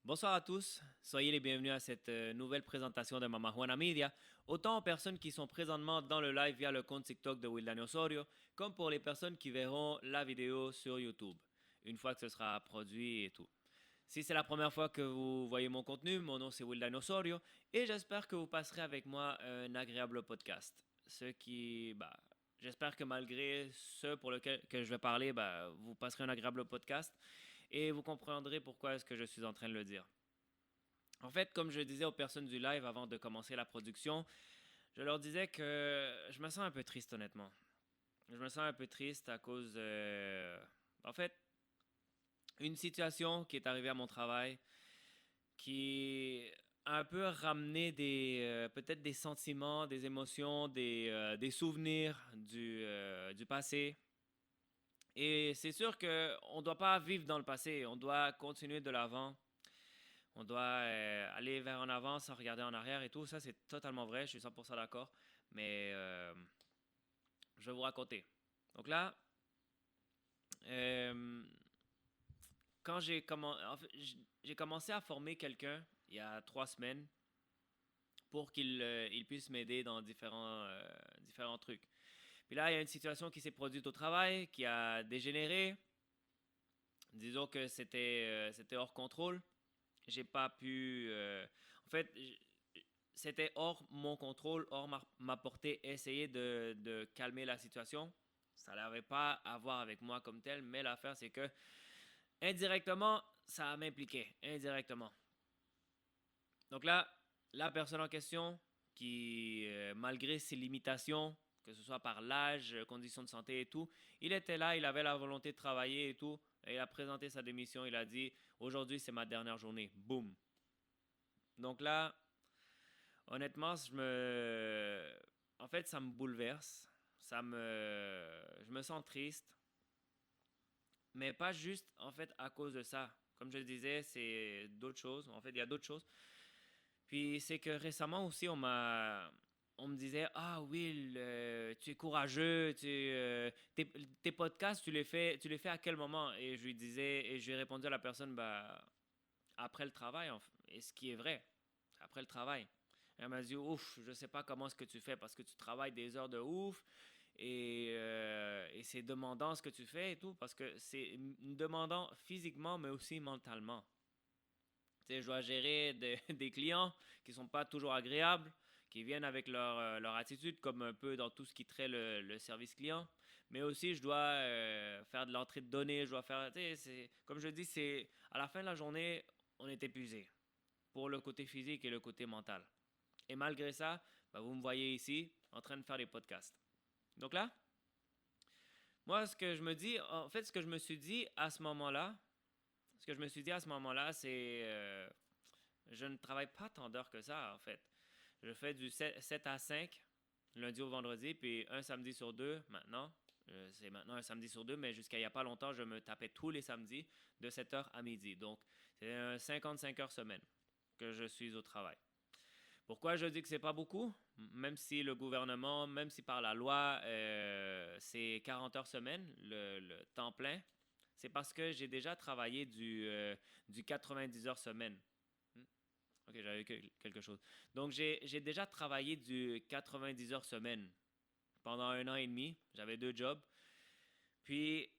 Bonsoir à tous, soyez les bienvenus à cette nouvelle présentation de Mama Juana Media, autant aux personnes qui sont présentement dans le live via le compte TikTok de Wildani Osorio, comme pour les personnes qui verront la vidéo sur YouTube, une fois que ce sera produit et tout. Si c'est la première fois que vous voyez mon contenu, mon nom c'est Wildani Osorio et j'espère que vous passerez avec moi un agréable podcast. J'espère que malgré ce pour lequel que je vais parler, vous passerez un agréable podcast et vous comprendrez pourquoi est-ce que je suis en train de le dire. En fait, comme je disais aux personnes du live avant de commencer la production, je leur disais que je me sens un peu triste honnêtement. Je me sens un peu triste à cause, en fait, une situation qui est arrivée à mon travail qui a un peu ramené peut-être des sentiments, des émotions, des souvenirs du passé. Et c'est sûr qu'on ne doit pas vivre dans le passé, on doit continuer de l'avant. On doit aller vers en avant sans regarder en arrière et tout. Ça, c'est totalement vrai. Je suis 100% d'accord. Mais je vais vous raconter. Donc là, euh, quand j'ai commencé à former quelqu'un il y a 3 semaines pour qu'il puisse m'aider dans différents trucs. Puis là, il y a une situation qui s'est produite au travail, qui a dégénéré. Disons que c'était hors contrôle. J'ai pas pu. En fait, c'était hors mon contrôle, hors ma portée, essayer de calmer la situation. Ça n'avait pas à voir avec moi comme tel, mais l'affaire, c'est que indirectement, ça m'impliquait. Indirectement. Donc là, la personne en question, qui, malgré ses limitations, que ce soit par l'âge, conditions de santé et tout, il était là, il avait la volonté de travailler et tout. Et il a présenté sa démission, il a dit aujourd'hui c'est ma dernière journée. Boum. Donc là, honnêtement, en fait, ça me bouleverse. Je me sens triste, mais pas juste en fait à cause de ça. Comme je le disais, c'est d'autres choses. En fait, il y a d'autres choses. Puis c'est que récemment aussi, on me disait, ah Will, tu es courageux, tes podcasts, tu les fais à quel moment? Et je lui ai répondu à la personne, bah après le travail, et ce qui est vrai, après le travail. Elle m'a dit, ouf, je sais pas comment est-ce que tu fais parce que tu travailles des heures de ouf et c'est demandant ce que tu fais et tout parce que c'est demandant physiquement mais aussi mentalement. Tu sais, je dois gérer des clients qui sont pas toujours agréables, qui viennent avec leur attitude, comme un peu dans tout ce qui traite le service client. Mais aussi, je dois faire de l'entrée de données, je dois faire, tu sais, comme je dis, c'est à la fin de la journée, on est épuisé pour le côté physique et le côté mental. Et malgré ça, vous me voyez ici en train de faire des podcasts. Donc là, moi, ce que je me dis, en fait, ce que je me suis dit à ce moment-là, c'est je ne travaille pas tant d'heures que ça, en fait. Je fais du 7 à 5, lundi au vendredi, puis un samedi sur deux maintenant. C'est maintenant un samedi sur deux, mais jusqu'à il n'y a pas longtemps, je me tapais tous les samedis de 7 heures à midi. Donc, c'est un 55 heures semaine que je suis au travail. Pourquoi je dis que c'est pas beaucoup? Même si le gouvernement, même si par la loi, c'est 40 heures semaine, le temps plein, c'est parce que j'ai déjà travaillé du 90 heures semaine. Hmm. Ok, j'avais quelque chose. Donc, j'ai déjà travaillé du 90 heures semaine pendant 1 an et demi. J'avais 2 jobs. Puis,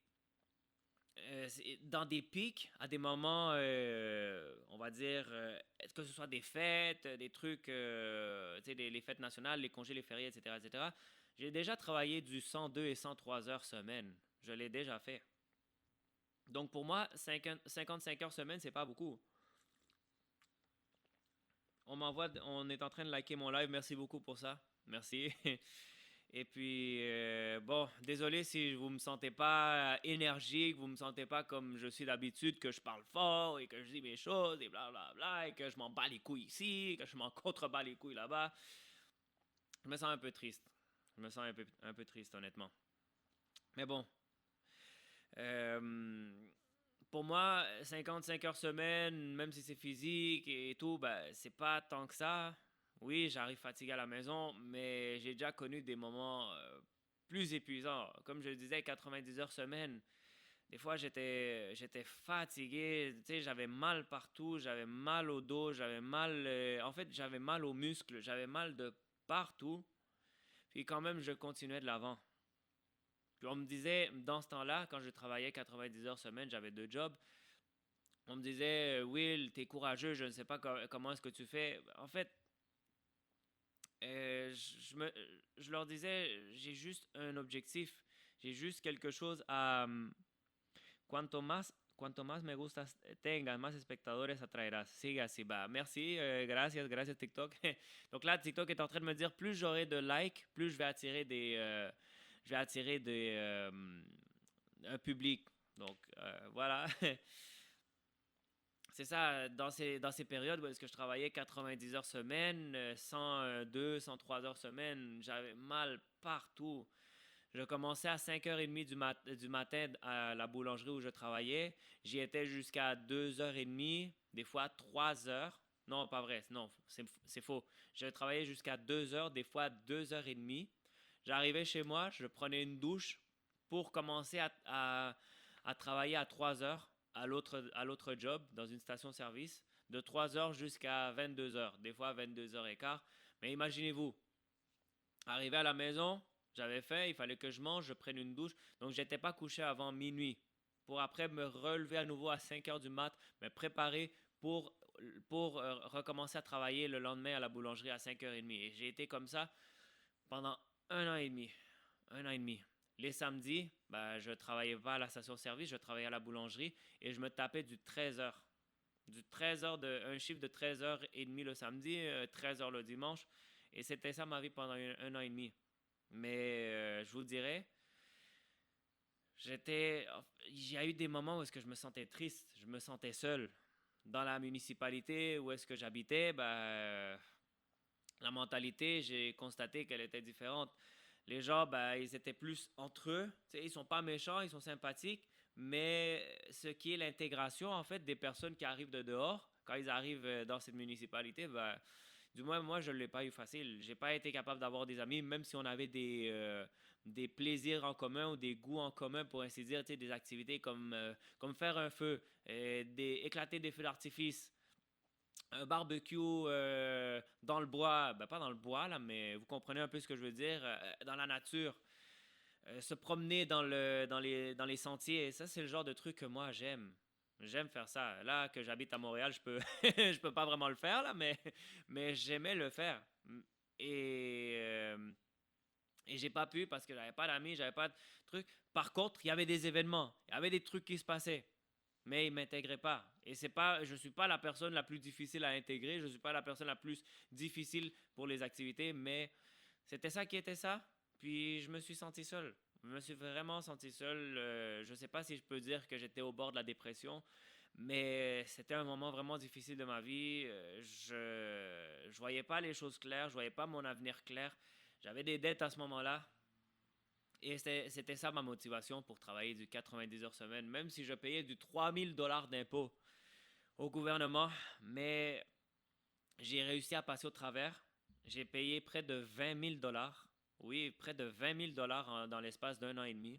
dans des pics, à des moments, on va dire, que ce soit des fêtes, des trucs, tu sais, les fêtes nationales, les congés, les fériés, etc., etc., j'ai déjà travaillé du 102 et 103 heures semaine. Je l'ai déjà fait. Donc pour moi, 55 heures semaine, c'est pas beaucoup. On est en train de liker mon live. Merci beaucoup pour ça. Merci. Et puis, bon, désolé si vous me sentez pas énergique, vous me sentez pas comme je suis d'habitude, que je parle fort et que je dis mes choses et blablabla, et que je m'en bats les couilles ici, que je m'en contrebats les couilles là-bas. Je me sens un peu triste. Je me sens un peu triste, honnêtement. Mais bon, euh, pour moi, 55 heures semaine, même si c'est physique et tout, c'est pas tant que ça. Oui, j'arrive fatigué à la maison, mais j'ai déjà connu des moments plus épuisants. Comme je le disais, 90 heures semaine. Des fois, j'étais fatigué, tu sais, j'avais mal partout, j'avais mal au dos, j'avais mal, en fait, j'avais mal aux muscles, j'avais mal de partout. Puis quand même, je continuais de l'avant. Puis on me disait, dans ce temps-là, quand je travaillais 90 heures semaine, j'avais 2 jobs. On me disait, Will, t'es courageux, je ne sais pas comment est-ce que tu fais. En fait, je leur disais, j'ai juste un objectif. J'ai juste quelque chose à... Cuanto más me gustas tengas, más espectadores atraerás. Sigue así, bah. Merci, gracias TikTok. Donc là, TikTok est en train de me dire, plus j'aurai de likes, plus je vais attirer un public. Donc voilà. C'est ça, dans ces périodes où est-ce que je travaillais 90 heures semaine, 102, 103 heures semaine, j'avais mal partout. Je commençais à 5h30 du matin à la boulangerie où je travaillais. J'y étais jusqu'à 2h30, des fois 3 heures. Non, pas vrai, non, c'est faux. Je travaillais jusqu'à 2 heures, des fois 2h30. J'arrivais chez moi, je prenais une douche pour commencer à travailler à 3 heures à l'autre job dans une station-service, de 3 heures jusqu'à 22 heures, des fois 22h15. Mais imaginez-vous, arrivé à la maison, j'avais faim, il fallait que je mange, je prenne une douche. Donc, j'étais pas couché avant minuit. Pour après me relever à nouveau à 5 heures du mat, me préparer pour, pour recommencer à travailler le lendemain à la boulangerie à 5h30. Et j'ai été comme ça pendant un an et demi. Un an et demi. Les samedis, ben, je travaillais pas à la station-service, je travaillais à la boulangerie et je me tapais du 13 heures. Du 13 heures, un chiffre de 13h30 le samedi, 13 heures le dimanche. Et c'était ça ma vie pendant un an et demi. Mais je vous dirais, il y a eu des moments où est-ce que je me sentais triste, je me sentais seul. Dans la municipalité où est-ce que j'habitais, la mentalité, j'ai constaté qu'elle était différente. Les gens, ils étaient plus entre eux. Tu sais, ils sont pas méchants, ils sont sympathiques, mais ce qui est l'intégration, en fait, des personnes qui arrivent de dehors, quand ils arrivent dans cette municipalité, du moins, moi, je ne l'ai pas eu facile. J'ai pas été capable d'avoir des amis, même si on avait des plaisirs en commun ou des goûts en commun, pour ainsi dire, tu sais, des activités comme faire un feu, éclater des feux d'artifice, un barbecue dans le bois, pas dans le bois, là, mais vous comprenez un peu ce que je veux dire, dans la nature, se promener dans les sentiers. Et ça, c'est le genre de truc que moi, j'aime. J'aime faire ça. Là, que j'habite à Montréal, je peux, je peux pas vraiment le faire, là, mais j'aimais le faire. Et, euh, et j'ai pas pu parce que j'avais pas d'amis, j'avais pas de trucs. Par contre, il y avait des événements, il y avait des trucs qui se passaient, mais ils m'intégraient pas. Et c'est pas, je suis pas la personne la plus difficile à intégrer, je suis pas la personne la plus difficile pour les activités, mais c'était ça qui était ça. Puis je me suis senti seul. Je me suis vraiment senti seul. Je sais pas si je peux dire que j'étais au bord de la dépression, mais c'était un moment vraiment difficile de ma vie. Je voyais pas les choses claires, je voyais pas mon avenir clair. J'avais des dettes à ce moment-là. Et c'était ça ma motivation pour travailler du 90 heures semaine, même si je payais du 3 000 $ d'impôts au gouvernement. Mais j'ai réussi à passer au travers. J'ai payé près de 20 000 $. Oui, près de 20 000 $ dans l'espace d'un an et demi.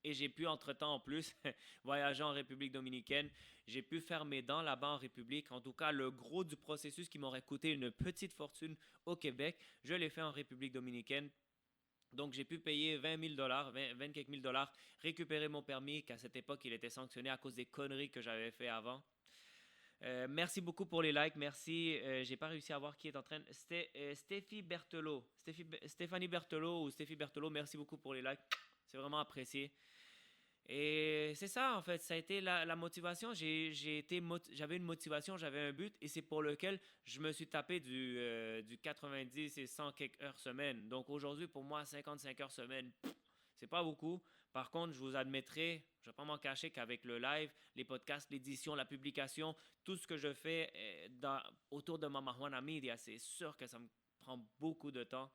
Et j'ai pu, entre-temps, en plus, voyager en République dominicaine. J'ai pu faire mes dents là-bas en République. En tout cas, le gros du processus qui m'aurait coûté une petite fortune au Québec, je l'ai fait en République dominicaine. Donc, j'ai pu payer 20 000 $, 20 quelques mille dollars, récupérer mon permis, qu'à cette époque, il était sanctionné à cause des conneries que j'avais fait avant. Merci beaucoup pour les likes. Merci. J'ai pas réussi à voir qui est en train. C'était Stéphie Berthelot. Stéphanie Berthelot ou Stéphie Berthelot. Merci beaucoup pour les likes. C'est vraiment apprécié. Et c'est ça, en fait, ça a été la motivation. J'avais une motivation, j'avais un but, et c'est pour lequel je me suis tapé du 90 et 100 quelques heures semaine. Donc aujourd'hui, pour moi, 55 heures semaine, c'est pas beaucoup. Par contre, je vous admettrai, je ne vais pas m'en cacher qu'avec le live, les podcasts, l'édition, la publication, tout ce que je fais autour de Mama Juana Media, c'est sûr que ça me prend beaucoup de temps.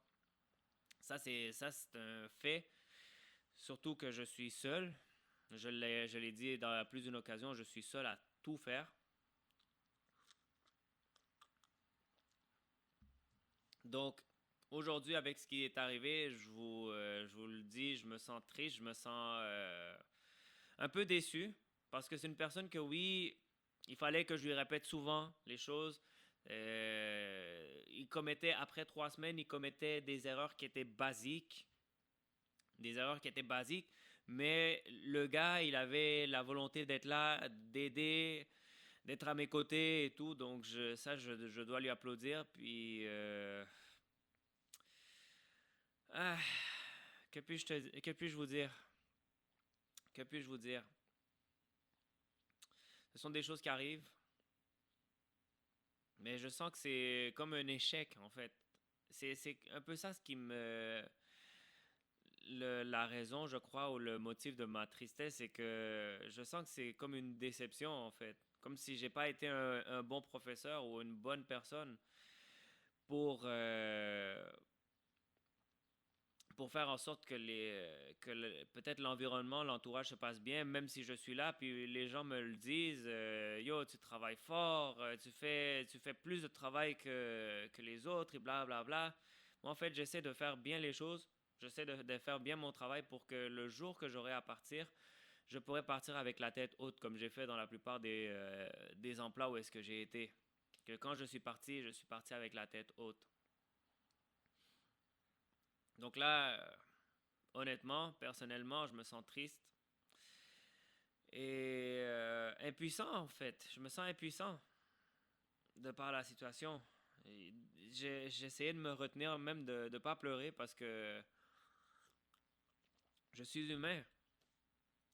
Ça, c'est un fait. Surtout que je suis seul. Je l'ai dit dans plus d'une occasion, je suis seul à tout faire. Donc, aujourd'hui, avec ce qui est arrivé, je vous le dis, je me sens triste, je me sens un peu déçu parce que c'est une personne que oui, il fallait que je lui répète souvent les choses. Il commettait, après 3 semaines, il commettait des erreurs qui étaient basiques. Des erreurs qui étaient basiques. Mais le gars, il avait la volonté d'être là, d'aider, d'être à mes côtés et tout. Donc je dois lui applaudir. Puis, ah, que puis-je vous dire? Que puis-je vous dire? Ce sont des choses qui arrivent. Mais je sens que c'est comme un échec, en fait. C'est un peu ça ce qui me... la raison, je crois, ou le motif de ma tristesse, c'est que je sens que c'est comme une déception, en fait. Comme si j'ai pas été un bon professeur ou une bonne personne pour, pour faire en sorte que peut-être l'environnement, l'entourage se passe bien, même si je suis là, puis les gens me le disent, yo, tu travailles fort, tu fais plus de travail que les autres, et bla bla bla. Moi, en fait, j'essaie de faire bien les choses, j'essaie de faire bien mon travail pour que le jour que j'aurai à partir, je pourrai partir avec la tête haute, comme j'ai fait dans la plupart des emplois où est-ce que j'ai été. Que quand je suis parti avec la tête haute. Donc là, honnêtement, personnellement, je me sens triste et impuissant en fait. Je me sens impuissant de par la situation. J'ai essayé de me retenir même de ne pas pleurer parce que je suis humain.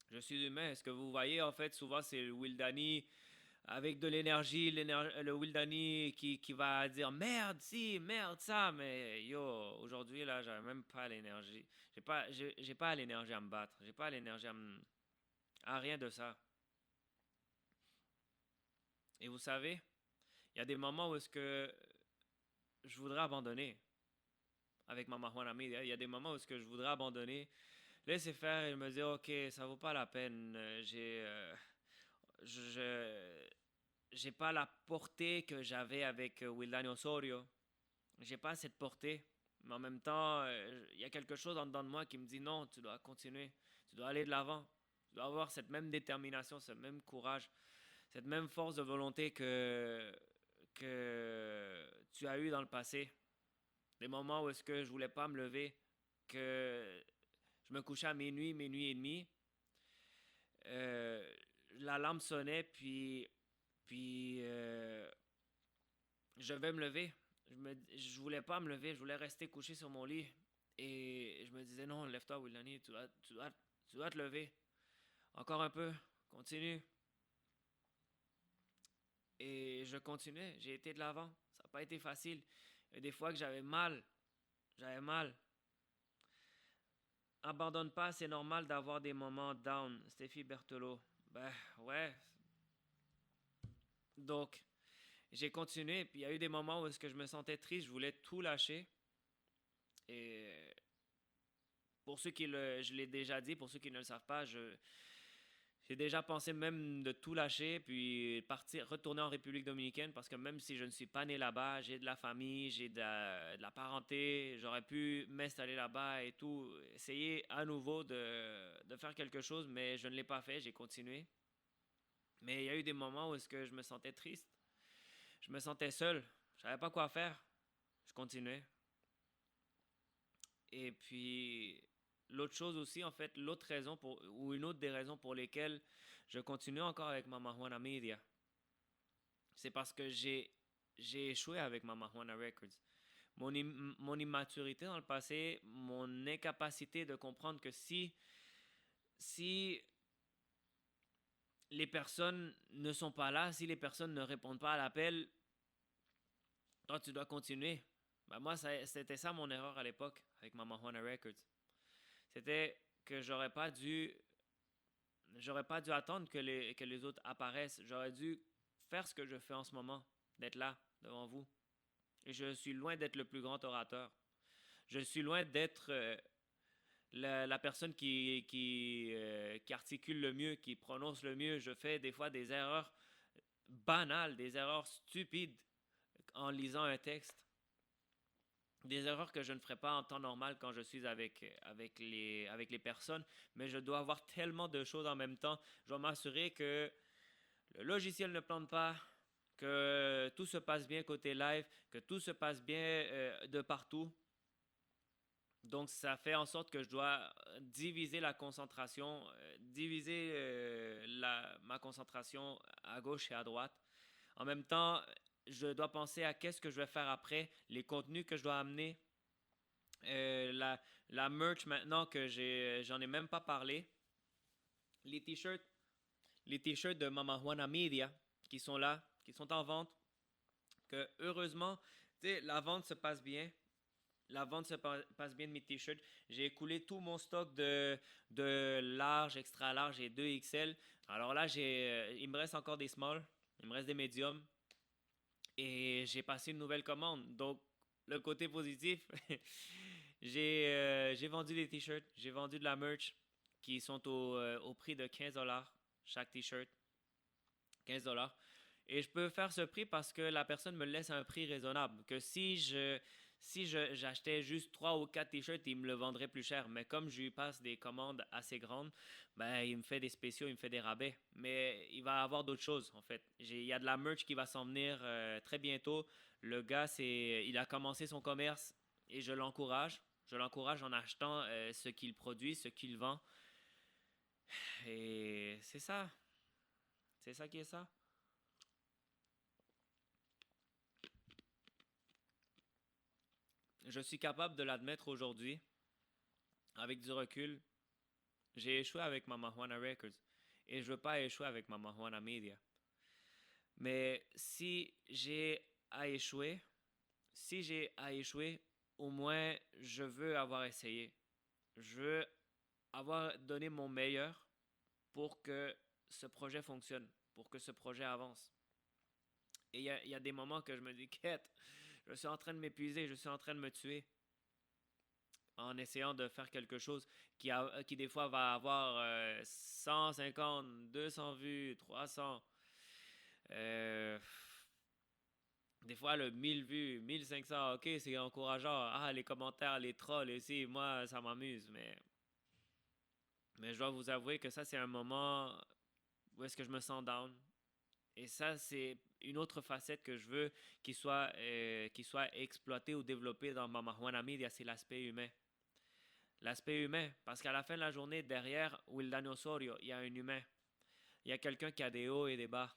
Je suis humain. Ce que vous voyez en fait souvent c'est le Wildani avec de l'énergie, le Wildani qui va dire merde si, merde ça, mais yo, aujourd'hui là, j'avais même pas l'énergie. J'ai pas l'énergie à me battre. J'ai pas l'énergie à rien de ça. Et vous savez, il y a des moments où est-ce que je voudrais abandonner avec ma marijuana media. Il y a des moments où est-ce que je voudrais abandonner, laisser faire et me dire, ok, ça vaut pas la peine. Je, j'ai pas la portée que j'avais avec Wildani Osorio. J'ai pas cette portée. Mais en même temps, il y a quelque chose en dedans de moi qui me dit non, tu dois continuer. Tu dois aller de l'avant. Tu dois avoir cette même détermination, ce même courage, cette même force de volonté que tu as eu dans le passé. Des moments où est-ce que je voulais pas me lever, que je me couchais à minuit et demi. Euh, la lampe sonnait, puis je vais me lever. Je voulais pas me lever, je voulais rester couché sur mon lit. Et je me disais, non, lève-toi, Willani, tu dois te lever. Encore un peu, continue. Et je continuais, j'ai été de l'avant. Ça n'a pas été facile. Et des fois que j'avais mal. J'avais mal. Abandonne pas, c'est normal d'avoir des moments down. Stéphie Berthelot. Ben ouais. Donc, j'ai continué. Puis il y a eu des moments où est-ce que je me sentais triste. Je voulais tout lâcher. Et pour ceux je l'ai déjà dit, pour ceux qui ne le savent pas, j'ai déjà pensé même de tout lâcher, puis partir, retourner en République dominicaine, parce que même si je ne suis pas né là-bas, j'ai de la famille, j'ai de la parenté, j'aurais pu m'installer là-bas et tout, essayer à nouveau de faire quelque chose, mais je ne l'ai pas fait, j'ai continué. Mais il y a eu des moments où est-ce que je me sentais triste, je me sentais seul, je savais pas quoi faire, je continuais. Et puis, l'autre chose aussi, en fait, l'autre raison ou une autre des raisons pour lesquelles je continue encore avec ma marijuana media, c'est parce que j'ai échoué avec ma marijuana records. Mon immaturité dans le passé, mon incapacité de comprendre que si les personnes ne sont pas là, si les personnes ne répondent pas à l'appel, toi, tu dois continuer. Ben moi, c'était ça mon erreur à l'époque avec ma marijuana records. C'était que j'aurais pas dû attendre que les autres apparaissent. J'aurais dû faire ce que je fais en ce moment, d'être là, devant vous. Et je suis loin d'être le plus grand orateur. Je suis loin d'être la personne qui articule le mieux, qui prononce le mieux. Je fais des fois des erreurs banales, des erreurs stupides en lisant un texte. des erreurs que je ne ferais pas en temps normal quand je suis avec les personnes, mais je dois avoir tellement de choses en même temps. Je dois m'assurer que le logiciel ne plante pas, que tout se passe bien côté live, que tout se passe bien de partout. Donc, ça fait en sorte que je dois diviser la concentration, diviser ma concentration à gauche et à droite. En même temps, je dois penser à qu'est-ce que je vais faire après, les contenus que je dois amener, euh, la, la merch maintenant que j'en ai même pas parlé, les t-shirts, les t-shirts de Mama Juana Media qui sont là, qui sont en vente, que heureusement, tu sais, la vente se passe bien. La vente se passe bien de mes t-shirts. J'ai écoulé tout mon stock de large, extra large et 2XL. Alors là, il me reste encore des small, il me reste des mediums et j'ai passé une nouvelle commande. Donc, le côté positif, j'ai vendu des t-shirts, j'ai vendu de la merch qui sont au prix de 15$ chaque t-shirt. 15$. Et je peux faire ce prix parce que la personne me laisse un prix raisonnable. Que j'achetais juste 3 ou 4 t-shirts, il me le vendrait plus cher. Mais comme je lui passe des commandes assez grandes, ben, il me fait des spéciaux, il me fait des rabais. Mais il va avoir d'autres choses, en fait. Il y a de la merch qui va s'en venir très bientôt. Le gars, il a commencé son commerce et je l'encourage. Je l'encourage en achetant ce qu'il produit, ce qu'il vend. Et c'est ça. C'est ça qui est ça. Je suis capable de l'admettre aujourd'hui, avec du recul. J'ai échoué avec Mama Juana Records et je veux pas échouer avec Mama Juana Media. Mais si j'ai à échouer, au moins je veux avoir essayé. Je veux avoir donné mon meilleur pour que ce projet fonctionne, pour que ce projet avance. Et il y a des moments que je me dis, quête, je suis en train de m'épuiser, je suis en train de me tuer en essayant de faire quelque chose qui des fois va avoir 150, 200 vues, 300. Euh, des fois, le 1000 vues, 1500, ok, c'est encourageant. Ah, les commentaires, les trolls, ici, moi, ça m'amuse. Mais je dois vous avouer que ça, c'est un moment où est-ce que je me sens down. Et ça, c'est une autre facette que je veux qui soit exploitée ou développée dans ma Juana Media, c'est l'aspect humain. L'aspect humain, parce qu'à la fin de la journée, derrière Wildani Osorio, il y a un humain. Il y a quelqu'un qui a des hauts et des bas,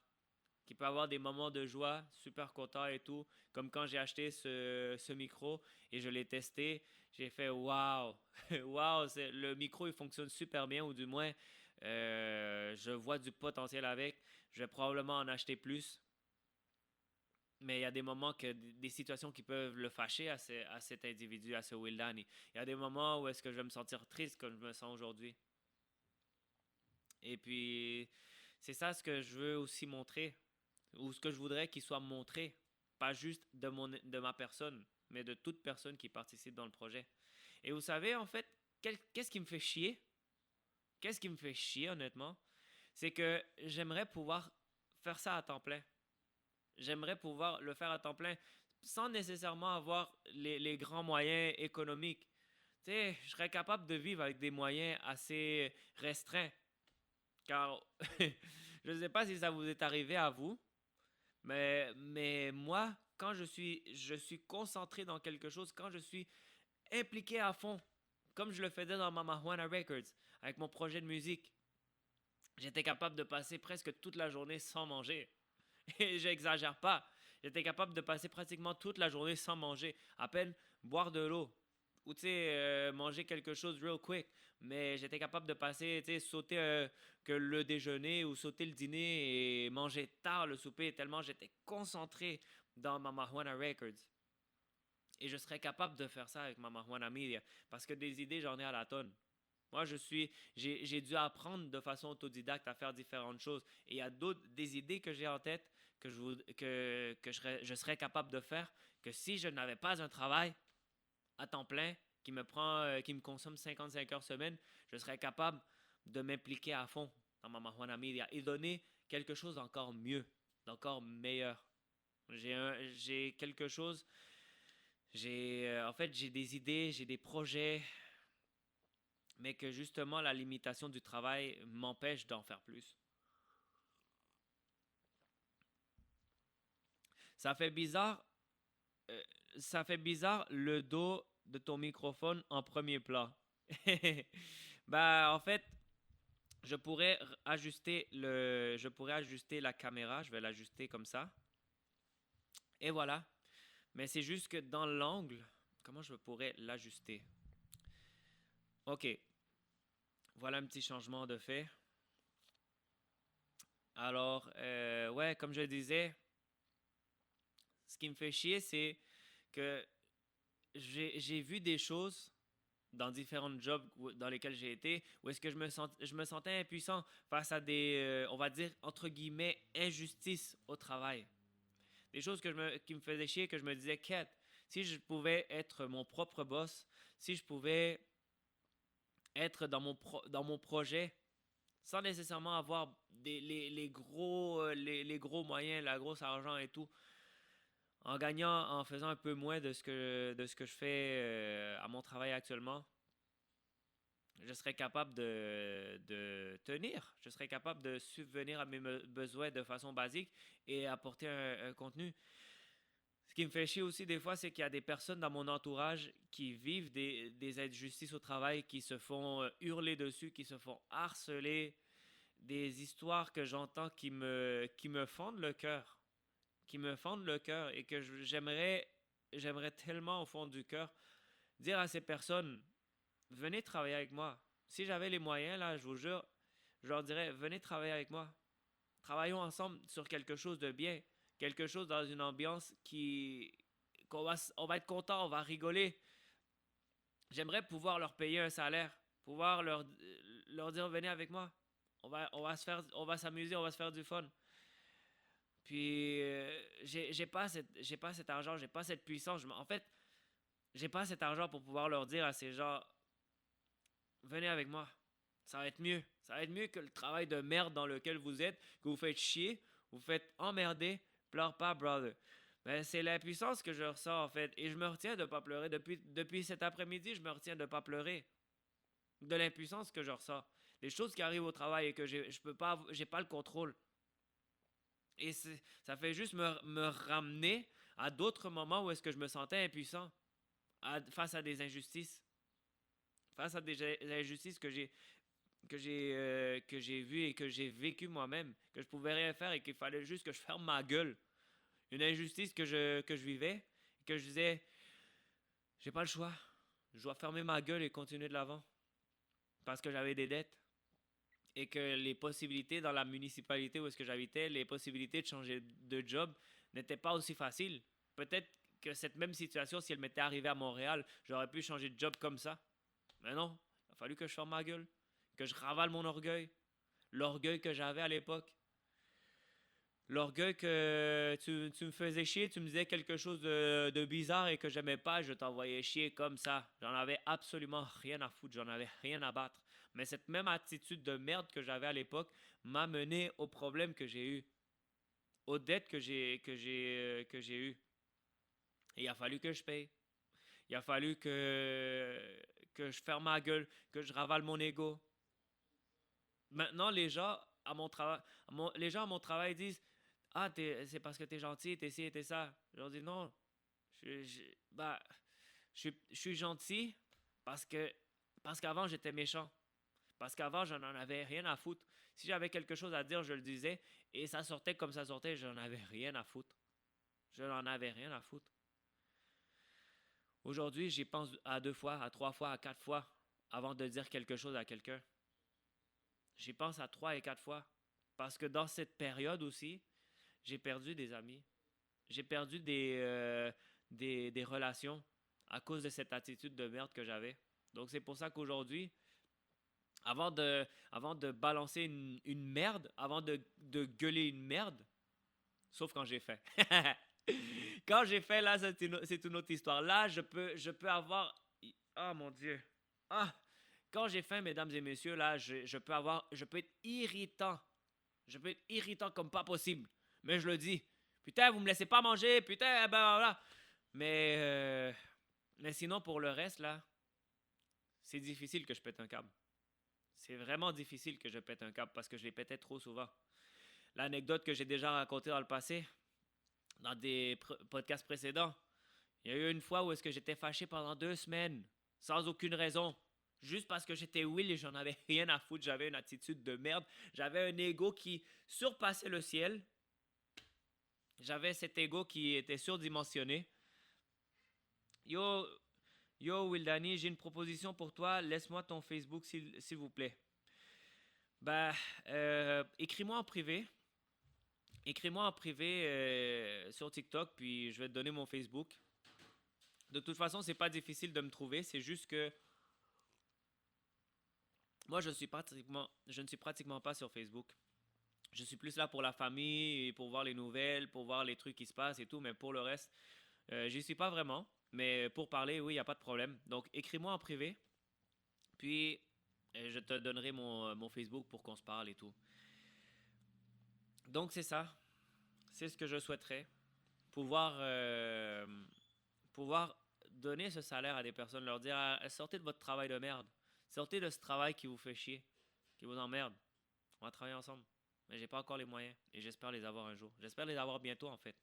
qui peut avoir des moments de joie, super content et tout, comme quand j'ai acheté ce micro et je l'ai testé, j'ai fait waouh, waouh, le micro il fonctionne super bien, ou du moins je vois du potentiel avec, je vais probablement en acheter plus. Mais il y a des moments, des situations qui peuvent le fâcher à cet individu, à ce Wildani. Il y a des moments où est-ce que je vais me sentir triste comme je me sens aujourd'hui. Et puis, c'est ça ce que je veux aussi montrer, ou ce que je voudrais qu'il soit montré, pas juste de ma personne, mais de toute personne qui participe dans le projet. Et vous savez, en fait, qu'est-ce qui me fait chier? Qu'est-ce qui me fait chier, honnêtement? C'est que j'aimerais pouvoir faire ça à temps plein. J'aimerais pouvoir le faire à temps plein sans nécessairement avoir les grands moyens économiques. Tu sais, je serais capable de vivre avec des moyens assez restreints. Car je ne sais pas si ça vous est arrivé à vous, mais moi, quand je suis concentré dans quelque chose, quand je suis impliqué à fond, comme je le faisais dans Mama Juana Records, avec mon projet de musique, j'étais capable de passer presque toute la journée sans manger. Et j'exagère pas. J'étais capable de passer pratiquement toute la journée sans manger, à peine boire de l'eau ou tu sais manger quelque chose real quick. Mais j'étais capable de passer, tu sais, sauter que le déjeuner ou sauter le dîner et manger tard le souper tellement j'étais concentré dans Mama Juana Records. Et je serais capable de faire ça avec Mama Juana Media parce que des idées j'en ai à la tonne. Moi, j'ai dû apprendre de façon autodidacte à faire différentes choses. Et il y a des idées que j'ai en tête que je serais capable de faire, que si je n'avais pas un travail à temps plein qui me consomme 55 heures semaine, je serais capable de m'impliquer à fond dans ma Marijuana Media et donner quelque chose d'encore mieux, d'encore meilleur. J'ai quelque chose, En fait, j'ai des idées, j'ai des projets, mais que justement la limitation du travail m'empêche d'en faire plus. Ça fait bizarre, euh, ça fait bizarre le dos de ton microphone en premier plan. En fait, je pourrais ajuster la caméra, je vais l'ajuster comme ça. Et voilà. Mais c'est juste que dans l'angle, comment je pourrais l'ajuster? Ok, voilà un petit changement de fait. Alors, ouais, comme je disais, ce qui me fait chier, c'est que j'ai vu des choses dans différents jobs dans lesquels j'ai été, où est-ce que je me sentais impuissant face à des, on va dire, entre guillemets, injustices au travail. Des choses qui me faisaient chier, que je me disais, quête, si je pouvais être mon propre boss, si je pouvais être dans mon projet, sans nécessairement avoir les gros moyens, la grosse argent et tout, en faisant un peu moins de ce que je fais à mon travail actuellement, je serais capable de tenir. Je serais capable de subvenir à mes besoins de façon basique et apporter un contenu. Ce qui me fait chier aussi des fois, c'est qu'il y a des personnes dans mon entourage qui vivent des injustices au travail, qui se font hurler dessus, qui se font harceler, des histoires que j'entends qui me fendent le cœur, qui me fendent le cœur et que j'aimerais tellement au fond du cœur dire à ces personnes, venez travailler avec moi. Si j'avais les moyens, là, je vous jure, je leur dirais, venez travailler avec moi. Travaillons ensemble sur quelque chose de bien, quelque chose dans une ambiance on va être content, on va rigoler. J'aimerais pouvoir leur payer un salaire, pouvoir leur dire, venez avec moi. On va s'amuser, on va se faire du fun. Puis, j'ai pas cet argent, j'ai pas cette puissance. En fait, j'ai pas cet argent pour pouvoir leur dire à ces gens, venez avec moi. Ça va être mieux. Ça va être mieux que le travail de merde dans lequel vous êtes, que vous faites chier, vous faites emmerder. Pleure pas, brother. Ben, c'est l'impuissance que je ressens, en fait. Et je me retiens de pas pleurer. Depuis cet après-midi, je me retiens de pas pleurer. De l'impuissance que je ressens. Les choses qui arrivent au travail et que j'ai pas le contrôle. Et ça fait juste me ramener à d'autres moments où est-ce que je me sentais impuissant face à des injustices. Face à des injustices que j'ai vues et que j'ai vécues moi-même. Que je pouvais rien faire et qu'il fallait juste que je ferme ma gueule. Une injustice que je vivais. Que je disais, j'ai pas le choix. Je dois fermer ma gueule et continuer de l'avant. Parce que j'avais des dettes. Et que les possibilités dans la municipalité où est-ce que j'habitais, les possibilités de changer de job n'étaient pas aussi faciles. Peut-être que cette même situation, si elle m'était arrivée à Montréal, j'aurais pu changer de job comme ça. Mais non, il a fallu que je ferme ma gueule, que je ravale mon orgueil, l'orgueil que j'avais à l'époque. L'orgueil que tu me faisais chier, tu me disais quelque chose de bizarre et que j'aimais pas, je t'envoyais chier comme ça. J'en avais absolument rien à foutre, j'en avais rien à battre. Mais cette même attitude de merde que j'avais à l'époque m'a mené aux problèmes que j'ai eus, aux dettes que j'ai eues. Et il a fallu que je paye. Il a fallu que je ferme ma gueule, que je ravale mon ego. Maintenant, les gens à mon travail disent, ah, c'est parce que t'es gentil, t'es ci et t'es ça. Je leur dis non. Je, je, bah, je suis gentil parce que parce qu'avant j'étais méchant. Parce qu'avant j'en avais rien à foutre. Si j'avais quelque chose à dire, je le disais. Et ça sortait comme ça sortait, j'en avais rien à foutre. Je n'en avais rien à foutre. Aujourd'hui, j'y pense à deux fois, à trois fois, à quatre fois avant de dire quelque chose à quelqu'un. J'y pense à trois et quatre fois. Parce que dans cette période aussi, j'ai perdu des amis. J'ai perdu des relations à cause de cette attitude de merde que j'avais. Donc c'est pour ça qu'aujourd'hui, avant de balancer une merde, avant de gueuler une merde, sauf quand j'ai fait. Quand j'ai fait, là, c'est une autre histoire. Là, je peux avoir... Oh mon Dieu. Ah, quand j'ai faim, mesdames et messieurs, là, je peux être irritant. Je peux être irritant comme pas possible. Mais je le dis. Putain, vous me laissez pas manger. Putain, ben voilà. Mais, euh, mais sinon, pour le reste, là, c'est difficile que je pète un câble. C'est vraiment difficile que je pète un câble parce que je les pétais trop souvent. L'anecdote que j'ai déjà racontée dans le passé, dans des podcasts précédents, il y a eu une fois où est-ce que j'étais fâché pendant 2 semaines, sans aucune raison. Juste parce que j'étais Will et j'en avais rien à foutre, j'avais une attitude de merde, j'avais un ego qui surpassait le ciel, j'avais cet ego qui était surdimensionné. Yo, yo Wildani, j'ai une proposition pour toi, laisse-moi ton Facebook s'il vous plaît. Bah, écris-moi en privé. Écris-moi en privé sur TikTok, puis je vais te donner mon Facebook. De toute façon, c'est pas difficile de me trouver, c'est juste que moi, je ne suis pratiquement pas sur Facebook. Je suis plus là pour la famille, et pour voir les nouvelles, pour voir les trucs qui se passent et tout, mais pour le reste, j'y suis pas vraiment. Mais pour parler, oui, il n'y a pas de problème. Donc, écris-moi en privé, puis je te donnerai mon Facebook pour qu'on se parle et tout. Donc, c'est ça. C'est ce que je souhaiterais. Pouvoir, pouvoir donner ce salaire à des personnes, leur dire sortez de votre travail de merde. Sortez de ce travail qui vous fait chier, qui vous emmerde. On va travailler ensemble. Mais j'ai pas encore les moyens et j'espère les avoir un jour. J'espère les avoir bientôt en fait.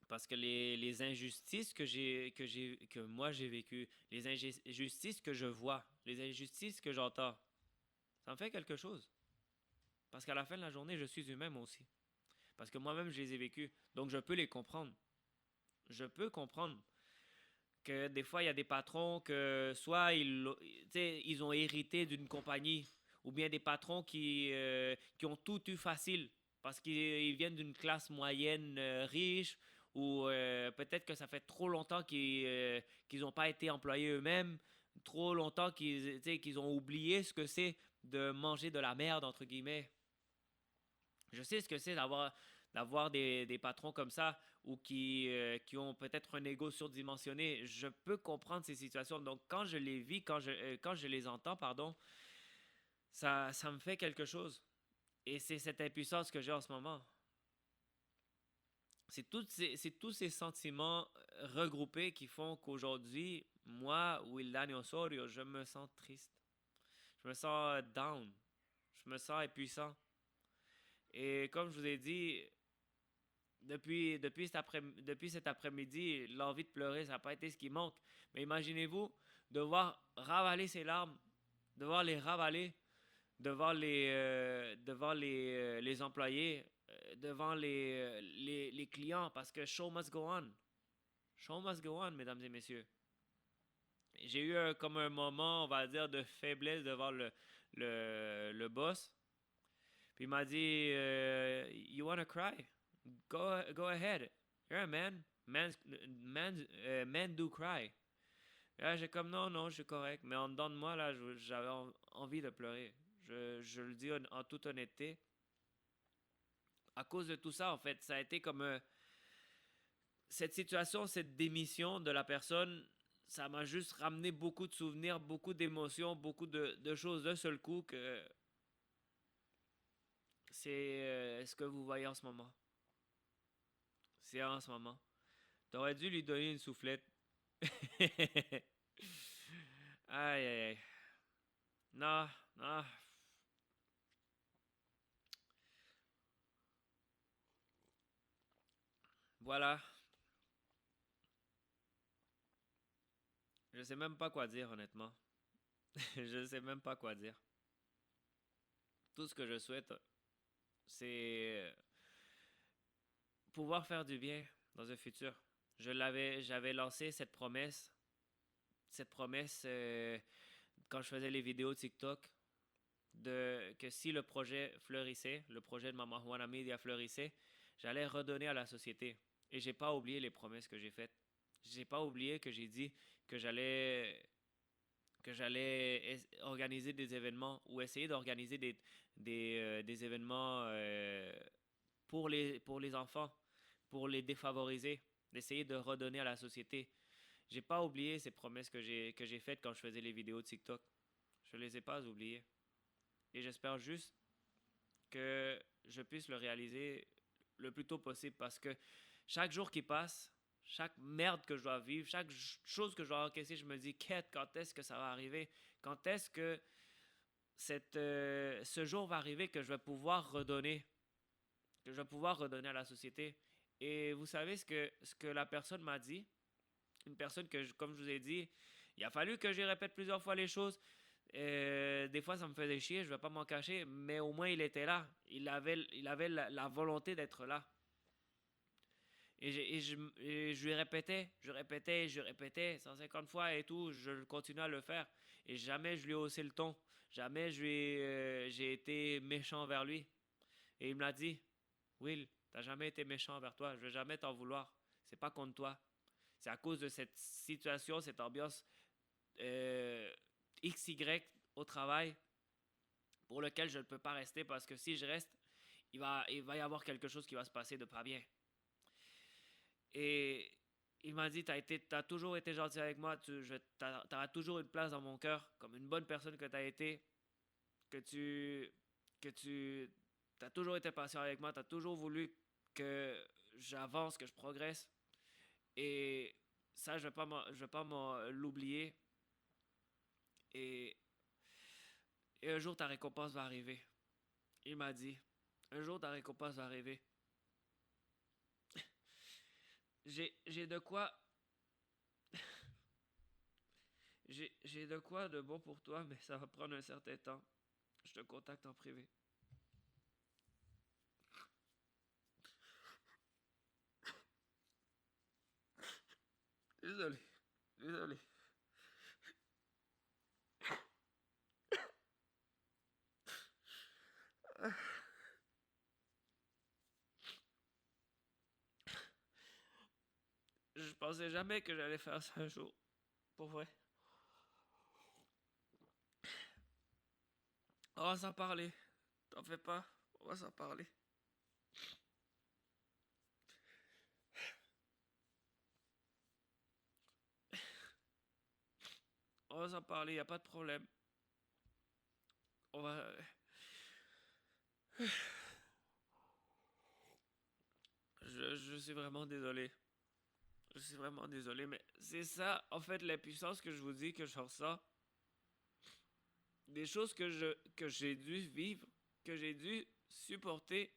Parce que les injustices que moi j'ai vécues, les injustices que je vois, les injustices que j'entends, ça me fait quelque chose. Parce qu'à la fin de la journée, je suis humain moi aussi. Parce que moi-même, je les ai vécues. Donc je peux les comprendre. Je peux comprendre que des fois, il y a des patrons que soit ils ont hérité d'une compagnie, ou bien des patrons qui ont tout eu facile, parce qu'ils viennent d'une classe moyenne riche, ou peut-être que ça fait trop longtemps qu'ils n'ont pas été employés eux-mêmes, trop longtemps qu'ils ont oublié ce que c'est de manger de la merde, entre guillemets. Je sais ce que c'est d'avoir des patrons comme ça ou qui ont peut-être un ego surdimensionné. Je peux comprendre ces situations. Donc, quand je les vis, quand je les entends, pardon, ça me fait quelque chose. Et c'est cette impuissance que j'ai en ce moment. C'est tous ces sentiments regroupés qui font qu'aujourd'hui, moi, Wildan Osorio, je me sens triste. Je me sens down. Je me sens impuissant. Et comme je vous ai dit, depuis cet après-midi, l'envie de pleurer, ça n'a pas été ce qui manque. Mais imaginez-vous devoir ravaler ses larmes, devoir les ravaler devant les employés, devant les clients, parce que show must go on. Show must go on, mesdames et messieurs. J'ai eu comme un moment, on va dire, de faiblesse devant le boss. Puis il m'a dit, You wanna cry? Go ahead. You're a man. Men do cry. Et là, j'ai comme non, non, je suis correct. Mais en dedans de moi, là, j'avais envie de pleurer. Je le dis en toute honnêteté. À cause de tout ça, en fait, ça a été comme cette situation, cette démission de la personne, ça m'a juste ramené beaucoup de souvenirs, beaucoup d'émotions, beaucoup de choses d'un seul coup que c'est ce que vous voyez en ce moment. C'est en ce moment. T'aurais dû lui donner une soufflette. Aïe, aïe, aïe. Non, non. Voilà. Je sais même pas quoi dire, honnêtement. Je sais même pas quoi dire. Tout ce que je souhaite, c'est pouvoir faire du bien dans un futur. J'avais lancé cette promesse quand je faisais les vidéos TikTok, que si le projet fleurissait, le projet de Mama Juana Media fleurissait, j'allais redonner à la société. Et j'ai pas oublié les promesses que j'ai faites. J'ai pas oublié que j'ai dit que j'allais organiser des événements ou essayer d'organiser des événements pour les enfants, pour les défavorisés, d'essayer de redonner à la société. J'ai pas oublié ces promesses que j'ai faites quand je faisais les vidéos de TikTok. Je les ai pas oubliées. Et j'espère juste que je puisse le réaliser le plus tôt possible parce que chaque jour qui passe, chaque merde que je dois vivre, chaque chose que je dois encaisser, je me dis, quête, quand est-ce que ça va arriver? Quand est-ce que ce jour va arriver que je vais pouvoir redonner, que je vais pouvoir redonner à la société? Et vous savez ce que la personne m'a dit? Une personne que, comme je vous ai dit, il a fallu que j'y répète plusieurs fois les choses. Des fois, ça me faisait chier, je ne vais pas m'en cacher, mais au moins, il était là. Il avait la volonté d'être là. Et je lui répétais, je répétais 150 fois et tout, je continuais à le faire. Et jamais je lui ai haussé le ton. Jamais j'ai été méchant envers lui. Et il me l'a dit, Will, t'as jamais été méchant envers toi, je vais jamais t'en vouloir. C'est pas contre toi. C'est à cause de cette situation, cette ambiance euh, XY au travail pour lequel je ne peux pas rester parce que si je reste, il va y avoir quelque chose qui va se passer de pas bien. Et il m'a dit, t'as toujours été gentil avec moi, t'auras toujours une place dans mon cœur, comme une bonne personne que t'as été, que tu t'as toujours été patient avec moi, t'as toujours voulu que j'avance, que je progresse. Et ça, je vais pas l'oublier. Et, et un jour, ta récompense va arriver. Il m'a dit, un jour, ta récompense va arriver. J'ai de quoi j'ai de quoi de bon pour toi, mais ça va prendre un certain temps. Je te contacte en privé. Désolé, désolé. Je pensais jamais que j'allais faire ça un jour. Pour vrai. On va s'en parler. T'en fais pas. On va s'en parler. On va s'en parler, y a pas de problème. On va. Je suis vraiment désolé. Je suis vraiment désolé, mais c'est ça, en fait, l'impuissance que je vous dis que je ressens. Des choses que j'ai dû vivre, que j'ai dû supporter.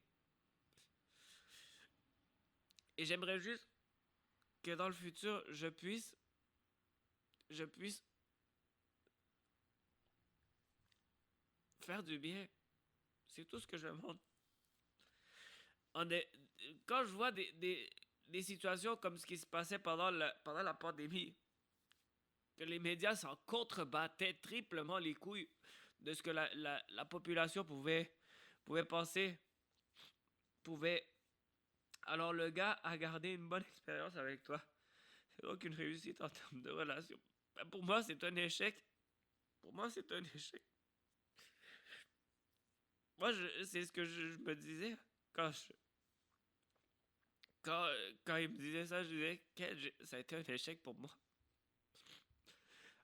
Et j'aimerais juste que dans le futur, je puisse faire du bien. C'est tout ce que je demande. On est, quand je vois des situations comme ce qui se passait pendant la pandémie, que les médias s'en contrebattaient triplement les couilles de ce que la population pouvait penser, pouvait... Alors le gars a gardé une bonne expérience avec toi. C'est donc une réussite en termes de relation. Ben, pour moi, c'est un échec. Pour moi, c'est un échec. Moi, c'est ce que je me disais quand je, quand il me disait ça, je disais que ça a été un échec pour moi.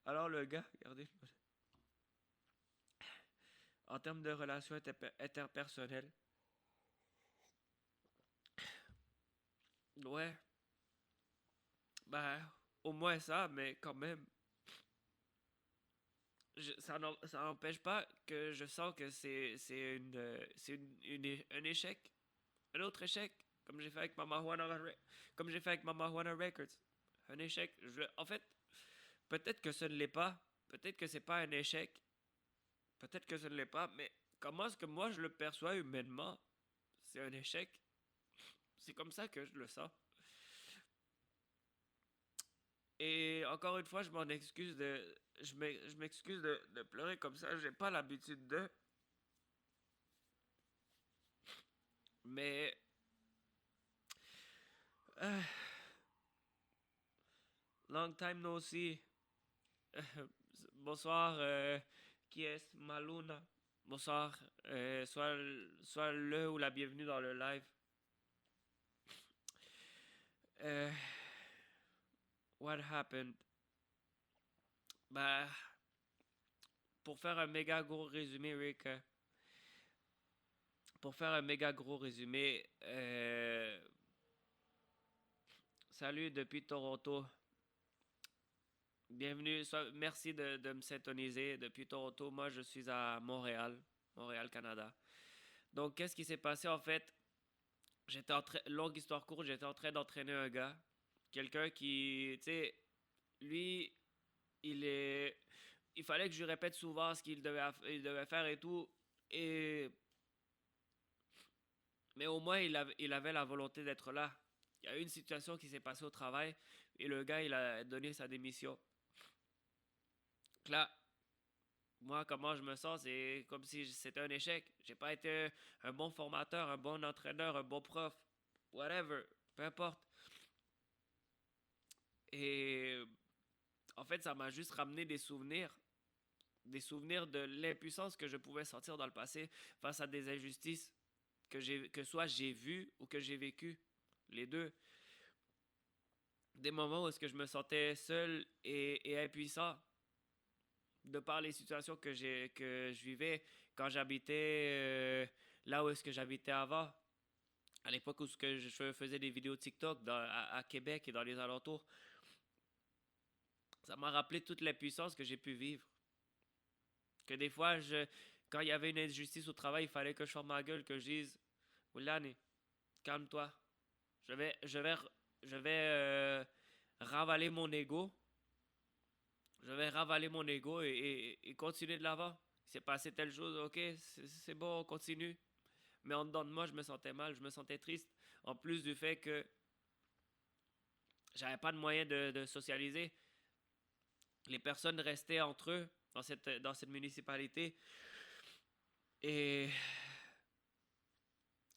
Alors le gars, regardez, en termes de relations interpersonnelles, ouais, ben, au moins ça, mais quand même, ça n'empêche pas que je sens que un échec, un autre échec, comme j'ai fait avec comme j'ai fait avec Marijuana Records. Un échec. En fait, peut-être que ce ne l'est pas, peut-être que c'est pas un échec, peut-être que ce ne l'est pas, mais comment est-ce que moi je le perçois humainement? C'est un échec. C'est comme ça que je le sens. Et encore une fois, je m'en excuse de. Je m'excuse de pleurer comme ça. J'ai pas l'habitude de. Mais. euh, long time no see. Bonsoir, qui est Maluna? Bonsoir. Soit le ou la bienvenue dans le live. Euh, what happened? Bah. Pour faire un méga gros résumé, Rick. Pour faire un méga gros résumé, Salut depuis Toronto. Bienvenue. Merci de me syntoniser depuis Toronto. Moi, je suis à Montréal, Montréal, Canada. Donc, qu'est-ce qui s'est passé en fait? Longue histoire courte, j'étais en train d'entraîner un gars. Quelqu'un qui, tu sais, lui, il est. Il fallait que je lui répète souvent ce il devait faire et tout. Et. Mais au moins, il avait la volonté d'être là. Il y a eu une situation qui s'est passée au travail et le gars, il a donné sa démission. Donc là, moi, comment je me sens, c'est comme si c'était un échec. J'ai pas été un bon formateur, un bon entraîneur, un bon prof, whatever, peu importe. Et en fait, ça m'a juste ramené des souvenirs de l'impuissance que je pouvais sentir dans le passé face à des injustices que soit j'ai vues ou que j'ai vécues, les deux. Des moments où est-ce que je me sentais seul et impuissant de par les situations que je vivais quand j'habitais là où est-ce que j'habitais avant. À l'époque où je faisais des vidéos TikTok à Québec et dans les alentours, ça m'a rappelé toute l'impuissance que j'ai pu vivre. Que des fois, quand il y avait une injustice au travail, il fallait que je ferme ma gueule, que je dise, Oulane, calme-toi. Je vais, je vais, je vais ravaler mon ego. Je vais ravaler mon ego et continuer de l'avant. Il s'est passé telle chose, ok, c'est bon, on continue. Mais en dedans de moi, je me sentais mal, je me sentais triste. En plus du fait que j'avais pas de moyen de socialiser. Les personnes restaient entre eux dans cette municipalité. Et,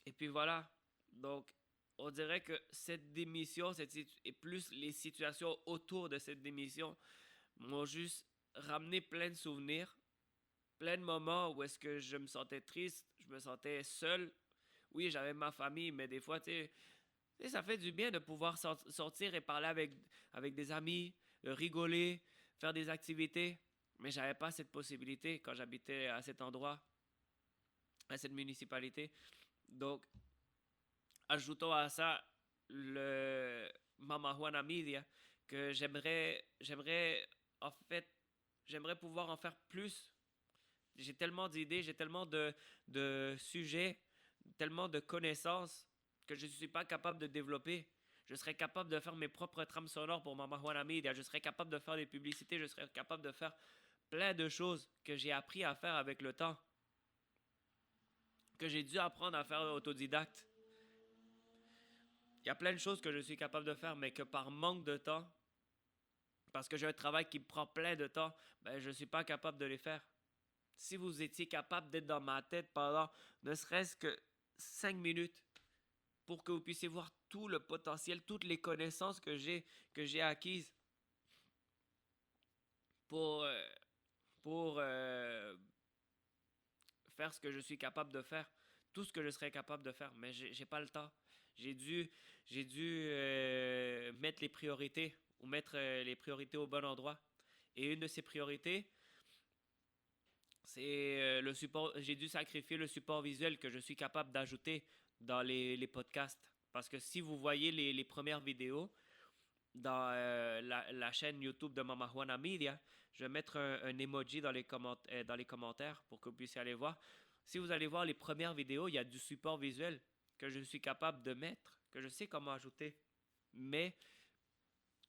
et puis voilà. Donc, on dirait que cette démission et plus les situations autour de cette démission m'ont juste ramené plein de souvenirs, plein de moments où est-ce que je me sentais triste, je me sentais seul. Oui, j'avais ma famille, mais des fois, tu sais, ça fait du bien de pouvoir sortir et parler avec des amis, de rigoler, faire des activités. Mais j'avais pas cette possibilité quand j'habitais à cet endroit, à cette municipalité. Donc, ajoutons à ça le Mama Juana Media, que en fait, j'aimerais pouvoir en faire plus. J'ai tellement d'idées, j'ai tellement de sujets, tellement de connaissances que je ne suis pas capable de développer. Je serais capable de faire mes propres trames sonores pour Mama Juana Media. Je serais capable de faire des publicités. Je serais capable de faire plein de choses que j'ai appris à faire avec le temps. Que j'ai dû apprendre à faire autodidacte. Il y a plein de choses que je suis capable de faire, mais que par manque de temps, parce que j'ai un travail qui me prend plein de temps, ben, je ne suis pas capable de les faire. Si vous étiez capable d'être dans ma tête pendant ne serait-ce que 5 minutes pour que vous puissiez voir tout le potentiel, toutes les connaissances que j'ai acquises pour, euh, pour faire ce que je suis capable de faire, tout ce que je serais capable de faire, mais j'ai pas le temps. J'ai dû, j'ai dû mettre les priorités ou mettre les priorités au bon endroit. Et une de ces priorités, c'est le support. J'ai dû sacrifier le support visuel que je suis capable d'ajouter dans les podcasts. Parce que si vous voyez les premières vidéos dans la chaîne YouTube de Mama Juana Media, je vais mettre un emoji dans les commentaires pour que vous puissiez aller voir. Si vous allez voir les premières vidéos, il y a du support visuel que je suis capable de mettre, que je sais comment ajouter. Mais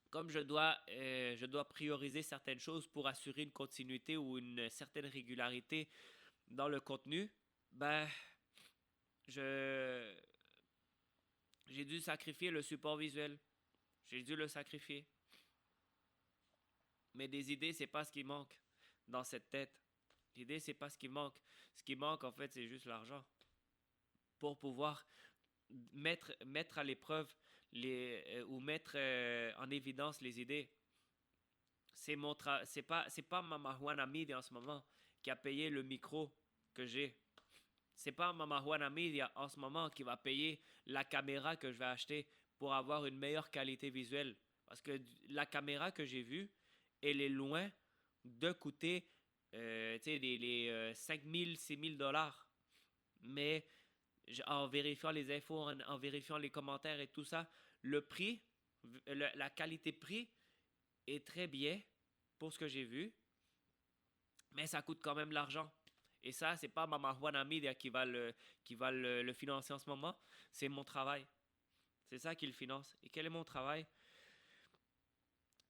comme je dois prioriser certaines choses pour assurer une continuité ou une certaine régularité dans le contenu, ben, je, j'ai dû sacrifier le support visuel. J'ai dû le sacrifier. Mais des idées, c'est pas ce qui manque dans cette tête. L'idée, c'est pas ce qui manque. Ce qui manque, en fait, c'est juste l'argent. Pour pouvoir mettre à l'épreuve ou mettre en évidence les idées. C'est pas Mama Juana Media en ce moment qui a payé le micro que j'ai. C'est pas Mama Juana Media en ce moment qui va payer la caméra que je vais acheter pour avoir une meilleure qualité visuelle. Parce que la caméra que j'ai vue, elle est loin de coûter les 5 000, 6 000 dollars. Mais en vérifiant les infos, en vérifiant les commentaires et tout ça, le prix La qualité-prix est très bien pour ce que j'ai vu, mais ça coûte quand même l'argent. Et ça, c'est pas Mama Juana Media qui va le financer en ce moment, c'est mon travail. C'est ça qui le finance. Et quel est mon travail?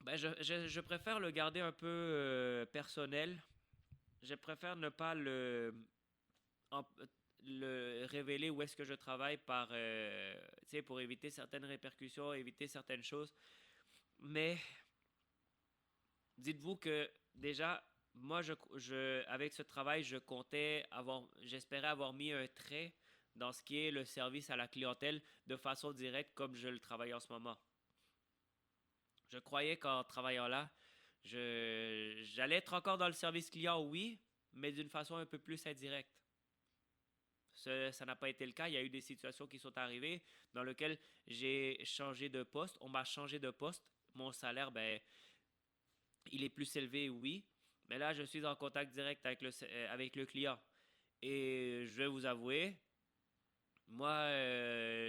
Ben, je préfère le garder un peu personnel. Je préfère ne pas en- le révéler où est-ce que je travaille tu sais, pour éviter certaines répercussions, éviter certaines choses. Mais dites-vous que déjà, moi, avec ce travail, j'espérais avoir mis un trait dans ce qui est le service à la clientèle de façon directe comme je le travaille en ce moment. Je croyais qu'en travaillant là, j'allais être encore dans le service client, oui, mais d'une façon un peu plus indirecte. Ça n'a pas été le cas. Il y a eu des situations qui sont arrivées dans lesquelles j'ai changé de poste. On m'a changé de poste. Mon salaire, ben, il est plus élevé, oui. Mais là, je suis en contact direct avec le client. Et je vais vous avouer, moi,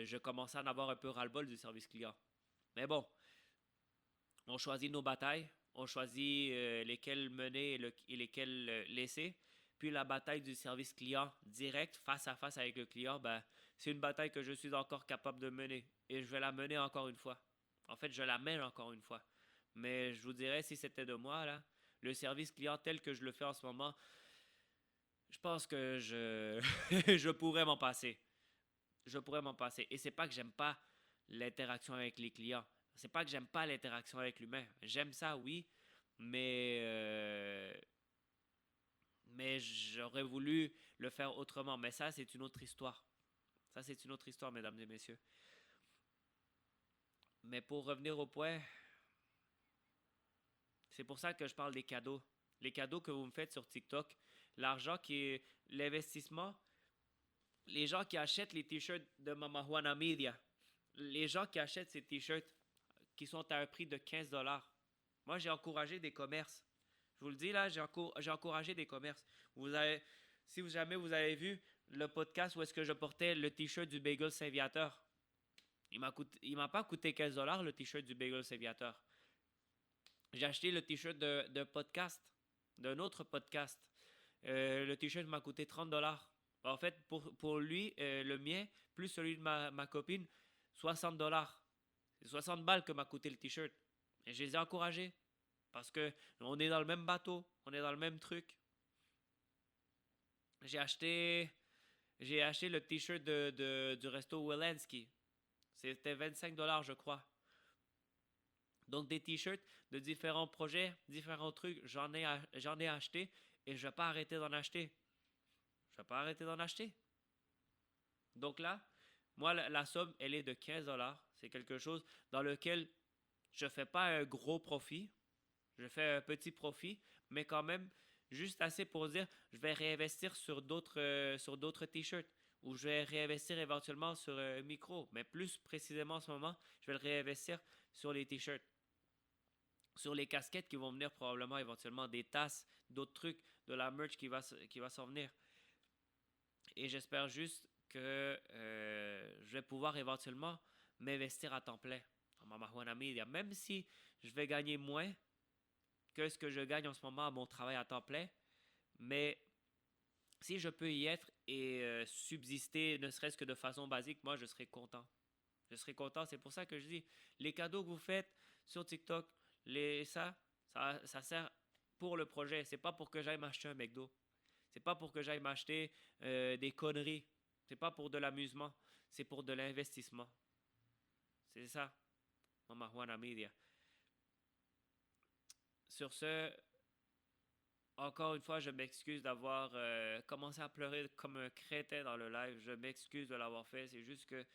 je commençais à en avoir un peu ras-le-bol du service client. Mais bon, on choisit nos batailles, on choisit lesquelles mener et lesquelles laisser. Puis la bataille du service client direct, face à face avec le client, ben, c'est une bataille que je suis encore capable de mener. Et je vais la mener encore une fois. En fait, je la mène encore une fois. Mais je vous dirais, si c'était de moi, là, le service client tel que je le fais en ce moment, je pense que je pourrais m'en passer. Je pourrais m'en passer. Et c'est pas que j'aime pas l'interaction avec les clients. C'est pas que j'aime pas l'interaction avec l'humain. J'aime ça, oui, mais mais j'aurais voulu le faire autrement. Mais ça, c'est une autre histoire. Ça, c'est une autre histoire, mesdames et messieurs. Mais pour revenir au point, c'est pour ça que je parle des cadeaux. Les cadeaux que vous me faites sur TikTok, l'argent qui est l'investissement, les gens qui achètent les t-shirts de Mama Juana Media, les gens qui achètent ces t-shirts qui sont à un prix de 15 dollars. Moi, j'ai encouragé des commerces. Je vous le dis là, j'ai encouragé des commerces. Si jamais vous avez vu le podcast où est-ce que je portais le t-shirt du Bagel Saviateur, il m'a pas coûté 15 dollars le t-shirt du Bagel Saviateur. J'ai acheté le t-shirt d'un podcast, d'un autre podcast. Le t-shirt m'a coûté 30 dollars. En fait, pour lui, le mien, plus celui de ma copine, 60 dollars. C'est 60 balles que m'a coûté le t-shirt. Et je les ai encouragés. Parce que on est dans le même bateau, on est dans le même truc. J'ai acheté, j'ai acheté le t-shirt du resto Welensky. C'était 25 dollars, je crois. Donc des t-shirts de différents projets, différents trucs, j'en ai acheté et je vais pas arrêter d'en acheter. Je vais pas arrêter d'en acheter. Donc là, moi, la somme, elle est de 15 dollars. C'est quelque chose dans lequel je fais pas un gros profit. Je fais un petit profit, mais quand même juste assez pour dire je vais réinvestir sur d'autres t-shirts ou je vais réinvestir éventuellement sur un micro. Mais plus précisément en ce moment, je vais le réinvestir sur les t-shirts, sur les casquettes qui vont venir probablement éventuellement, des tasses, d'autres trucs, de la merch qui va s'en venir. Et j'espère juste que je vais pouvoir éventuellement m'investir à temps plein en Mama Juana Media, même si je vais gagner moins que ce que je gagne en ce moment à mon travail à temps plein. Mais si je peux y être et subsister, ne serait-ce que de façon basique, moi, je serai content. Je serai content. C'est pour ça que je dis, les cadeaux que vous faites sur TikTok, ça sert pour le projet. C'est pas pour que j'aille m'acheter un McDo. C'est pas pour que j'aille m'acheter des conneries. C'est pas pour de l'amusement. C'est pour de l'investissement. C'est ça, Mama Juana Media. Sur ce, encore une fois, je m'excuse d'avoir commencé à pleurer comme un crétin dans le live. Je m'excuse de l'avoir fait. C'est juste que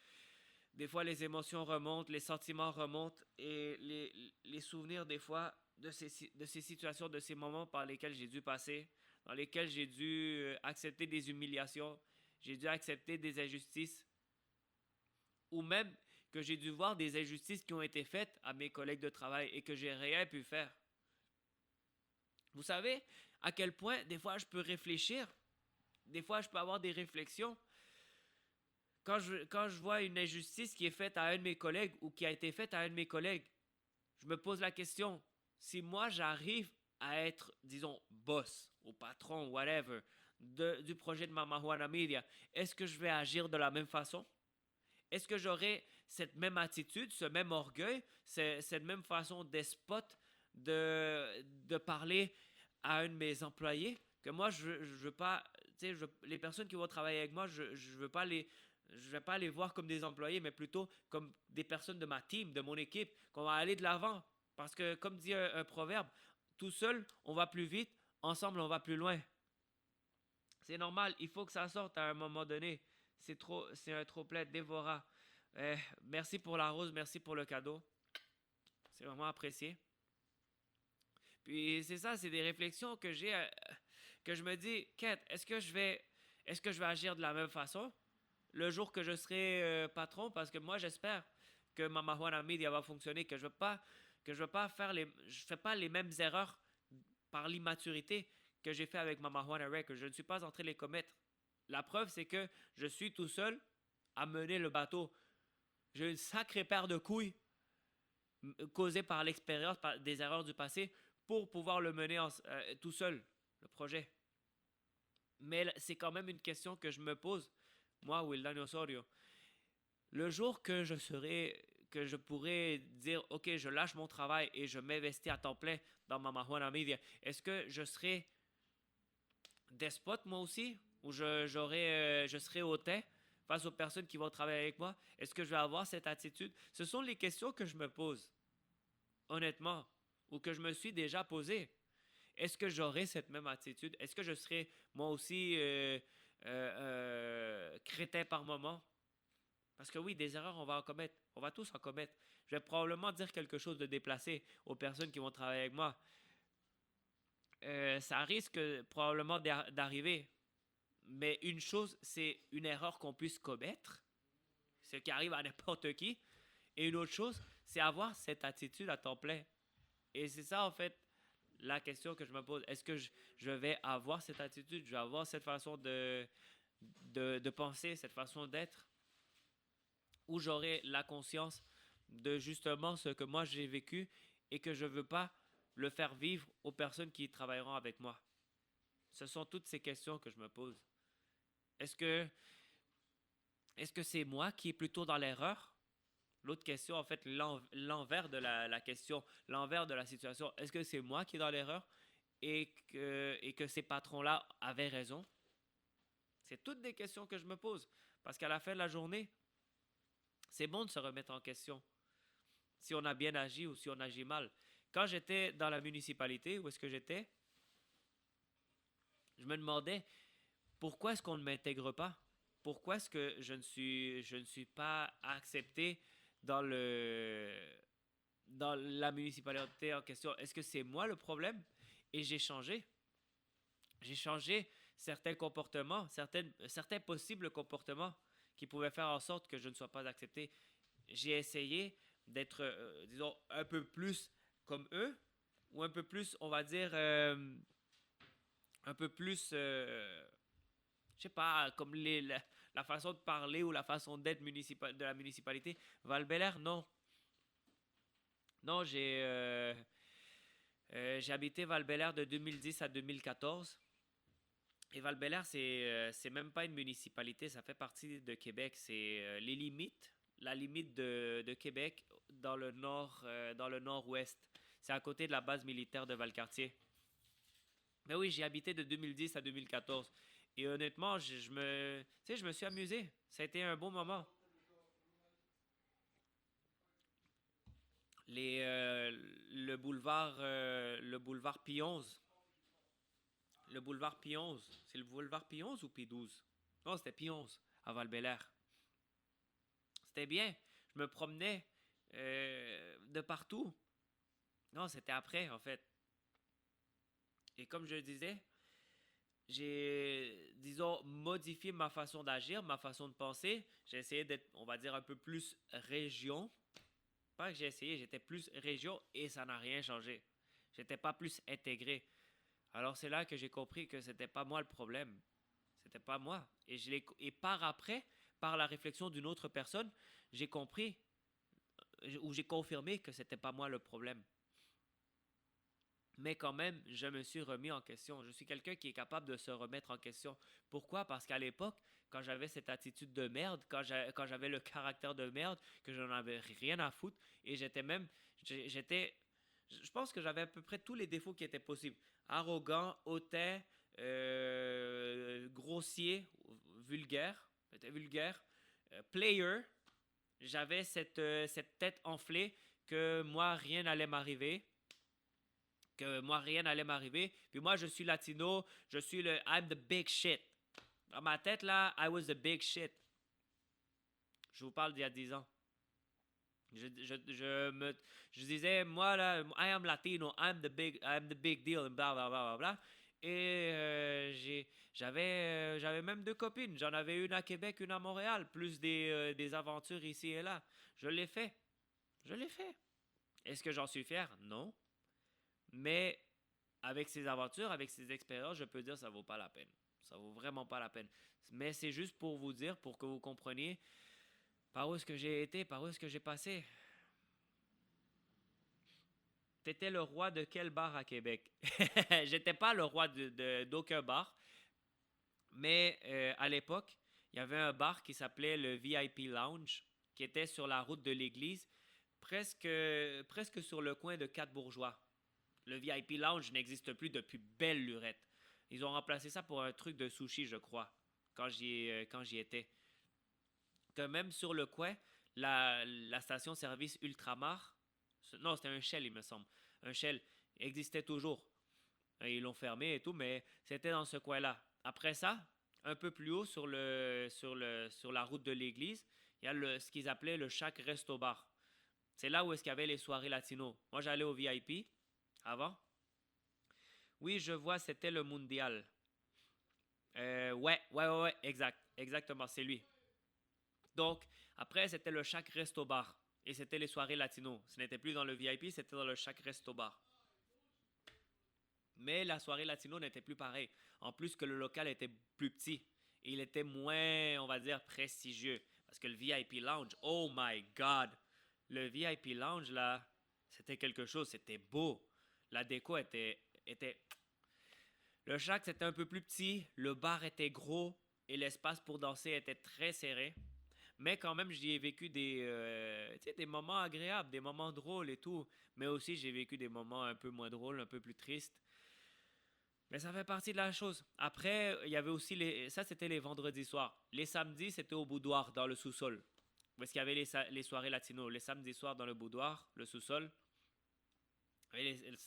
des fois, les émotions remontent, les sentiments remontent et les souvenirs, des fois, de ces situations, de ces moments par lesquels j'ai dû passer, dans lesquels j'ai dû accepter des humiliations, j'ai dû accepter des injustices, ou même que j'ai dû voir des injustices qui ont été faites à mes collègues de travail et que j'ai rien pu faire. Vous savez à quel point, des fois, je peux réfléchir, des fois, je peux avoir des réflexions Quand je vois une injustice qui est faite à un de mes collègues ou qui a été faite à un de mes collègues, je me pose la question, si moi j'arrive à être, disons, boss ou patron, whatever, du projet de Mama Juana Media, est-ce que je vais agir de la même façon? Est-ce que j'aurai cette même attitude, ce même orgueil, cette même façon despote de parler à un de mes employés? Que moi, je veux pas, tu sais, les personnes qui vont travailler avec moi, je veux pas je vais pas les voir comme des employés, mais plutôt comme des personnes de ma team, de mon équipe, qu'on va aller de l'avant. Parce que, comme dit un proverbe, tout seul, on va plus vite, ensemble, on va plus loin. C'est normal, il faut que ça sorte à un moment donné. C'est un trop plein, Dévora. Merci pour la rose, merci pour le cadeau. C'est vraiment apprécié. Puis c'est ça, c'est des réflexions que j'ai, que je me dis, Kate, est-ce que je vais agir de la même façon le jour que je serai patron? Parce que moi, j'espère que Mama Juana Media va fonctionner, que je veux pas faire je fais pas les mêmes erreurs par l'immaturité que j'ai fait avec Mama Juana Records. Je ne suis pas en train de les commettre. La preuve, c'est que je suis tout seul à mener le bateau. J'ai une sacrée paire de couilles causées par l'expérience, par des erreurs du passé, pour pouvoir le mener tout seul, le projet. Mais c'est quand même une question que je me pose, moi, Wildan Osorio. Le jour que je pourrais dire, ok, je lâche mon travail et je m'investis à temps plein dans Mama Juana Media, est-ce que je serai despote moi aussi? Ou je serai hautain face aux personnes qui vont travailler avec moi? Est-ce que je vais avoir cette attitude? Ce sont les questions que je me pose, honnêtement, ou que je me suis déjà posées. Est-ce que j'aurai cette même attitude? Est-ce que je serai moi aussi crétin par moment? Parce que oui, des erreurs, on va en commettre. On va tous en commettre. Je vais probablement dire quelque chose de déplacé aux personnes qui vont travailler avec moi. Ça risque probablement d'arriver. Mais une chose, c'est une erreur qu'on puisse commettre, ce qui arrive à n'importe qui. Et une autre chose, c'est avoir cette attitude à temps plein. Et c'est ça, en fait, la question que je me pose. Est-ce que je vais avoir cette attitude, je vais avoir cette façon de penser, cette façon d'être, ou j'aurai la conscience de justement ce que moi j'ai vécu et que je ne veux pas le faire vivre aux personnes qui travailleront avec moi. Ce sont toutes ces questions que je me pose. Est-ce que est-ce que c'est moi qui est plutôt dans l'erreur? L'autre question, en fait, l'envers de la question, l'envers de la situation. Est-ce que c'est moi qui est dans l'erreur et que ces patrons-là avaient raison? C'est toutes des questions que je me pose. Parce qu'à la fin de la journée, c'est bon de se remettre en question. Si on a bien agi ou si on agit mal. Quand j'étais dans la municipalité, où est-ce que j'étais, je me demandais pourquoi est-ce qu'on ne m'intègre pas? Pourquoi est-ce que je ne suis pas accepté dans dans la municipalité en question? Est-ce que c'est moi le problème? Et j'ai changé. J'ai changé certains comportements, certains possibles comportements qui pouvaient faire en sorte que je ne sois pas accepté. J'ai essayé d'être, disons, un peu plus comme eux, ou un peu plus, on va dire, un peu plus, je sais pas, comme la façon de parler ou la façon d'être de la municipalité. Val-Bélair, non. Non, j'ai habité Val-Bélair de 2010 à 2014. Et Val-Bélair, c'est même pas une municipalité, ça fait partie de Québec. C'est les limites, la limite de Québec dans le nord-ouest. C'est à côté de la base militaire de Valcartier. Mais oui, j'ai habité de 2010 à 2014. Et honnêtement, tu sais, je me suis amusé. Ça a été un bon moment. Les, euh, le boulevard Pionze. Le boulevard Pionze. C'est le boulevard Pionze ou P12? Non, c'était Pionze, à val C'était bien. Je me promenais de partout. Non, c'était après, en fait. Et comme je le disais, j'ai, disons, modifié ma façon d'agir, ma façon de penser. J'ai essayé d'être, on va dire, un peu plus région. Pas que j'ai essayé, j'étais plus région et ça n'a rien changé. J'étais pas plus intégré. Alors c'est là que j'ai compris que c'était pas moi le problème. C'était pas moi. Et par après, par la réflexion d'une autre personne, j'ai compris ou j'ai confirmé que c'était pas moi le problème. Mais quand même, je me suis remis en question. Je suis quelqu'un qui est capable de se remettre en question. Pourquoi? Parce qu'à l'époque, quand j'avais cette attitude de merde, quand j'avais le caractère de merde, que je n'en avais rien à foutre, et j'étais, je pense que j'avais à peu près tous les défauts qui étaient possibles. Arrogant, hautain, grossier, vulgaire, j'étais vulgaire, player. J'avais cette tête enflée que moi, rien n'allait m'arriver. Puis moi, je suis latino, je suis le I'm the big shit. Dans ma tête, là, I was the big shit. Je vous parle d'il y a 10 ans. Je disais, moi, là, I am latino, I'm the big deal, bla bla bla bla bla. Et j'avais même 2 copines. J'en avais une à Québec, une à Montréal, plus des aventures ici et là. Je l'ai fait. Je l'ai fait. Est-ce que j'en suis fier? Non. Mais avec ces aventures, avec ces expériences, je peux dire que ça vaut pas la peine. Ça vaut vraiment pas la peine. Mais c'est juste pour vous dire, pour que vous compreniez par où est-ce que j'ai été, par où est-ce que j'ai passé. T'étais le roi de quel bar à Québec? J'étais pas le roi d'aucun bar, mais à l'époque, il y avait un bar qui s'appelait le VIP Lounge, qui était sur la route de l'église, presque sur le coin de Quatre-Bourgeois. Le VIP Lounge n'existe plus depuis belle lurette. Ils ont remplacé ça pour un truc de sushi, je crois, quand j'y étais. Que même sur le coin, la station-service Ultramar, non, c'était un Shell, il me semble. Un Shell existait toujours. Ils l'ont fermé et tout, mais c'était dans ce coin-là. Après ça, un peu plus haut sur la route de l'église, il y a ce qu'ils appelaient le Shack Resto Bar. C'est là où est-ce qu'il y avait les soirées latino. Moi, j'allais au VIP avant. Oui, je vois, c'était le Mondial. Ouais, exactement, c'est lui. Donc, après, c'était le Shack Resto Bar. Et c'était les soirées latino. Ce n'était plus dans le VIP, c'était dans le Shack Resto Bar. Mais la soirée latino n'était plus pareille. En plus que le local était plus petit. Et il était moins, on va dire, prestigieux. Parce que le VIP Lounge, oh my God! Le VIP Lounge, là, c'était quelque chose. C'était beau. La déco était. Le shack, c'était un peu plus petit. Le bar était gros. Et l'espace pour danser était très serré. Mais quand même, j'y ai vécu des moments agréables, des moments drôles et tout. Mais aussi, j'ai vécu des moments un peu moins drôles, un peu plus tristes. Mais ça fait partie de la chose. Après, il y avait aussi ça, c'était les vendredis soirs. Les samedis, c'était au boudoir, dans le sous-sol. Parce qu'il y avait les soirées latino. Les samedis soirs, dans le boudoir, le sous-sol.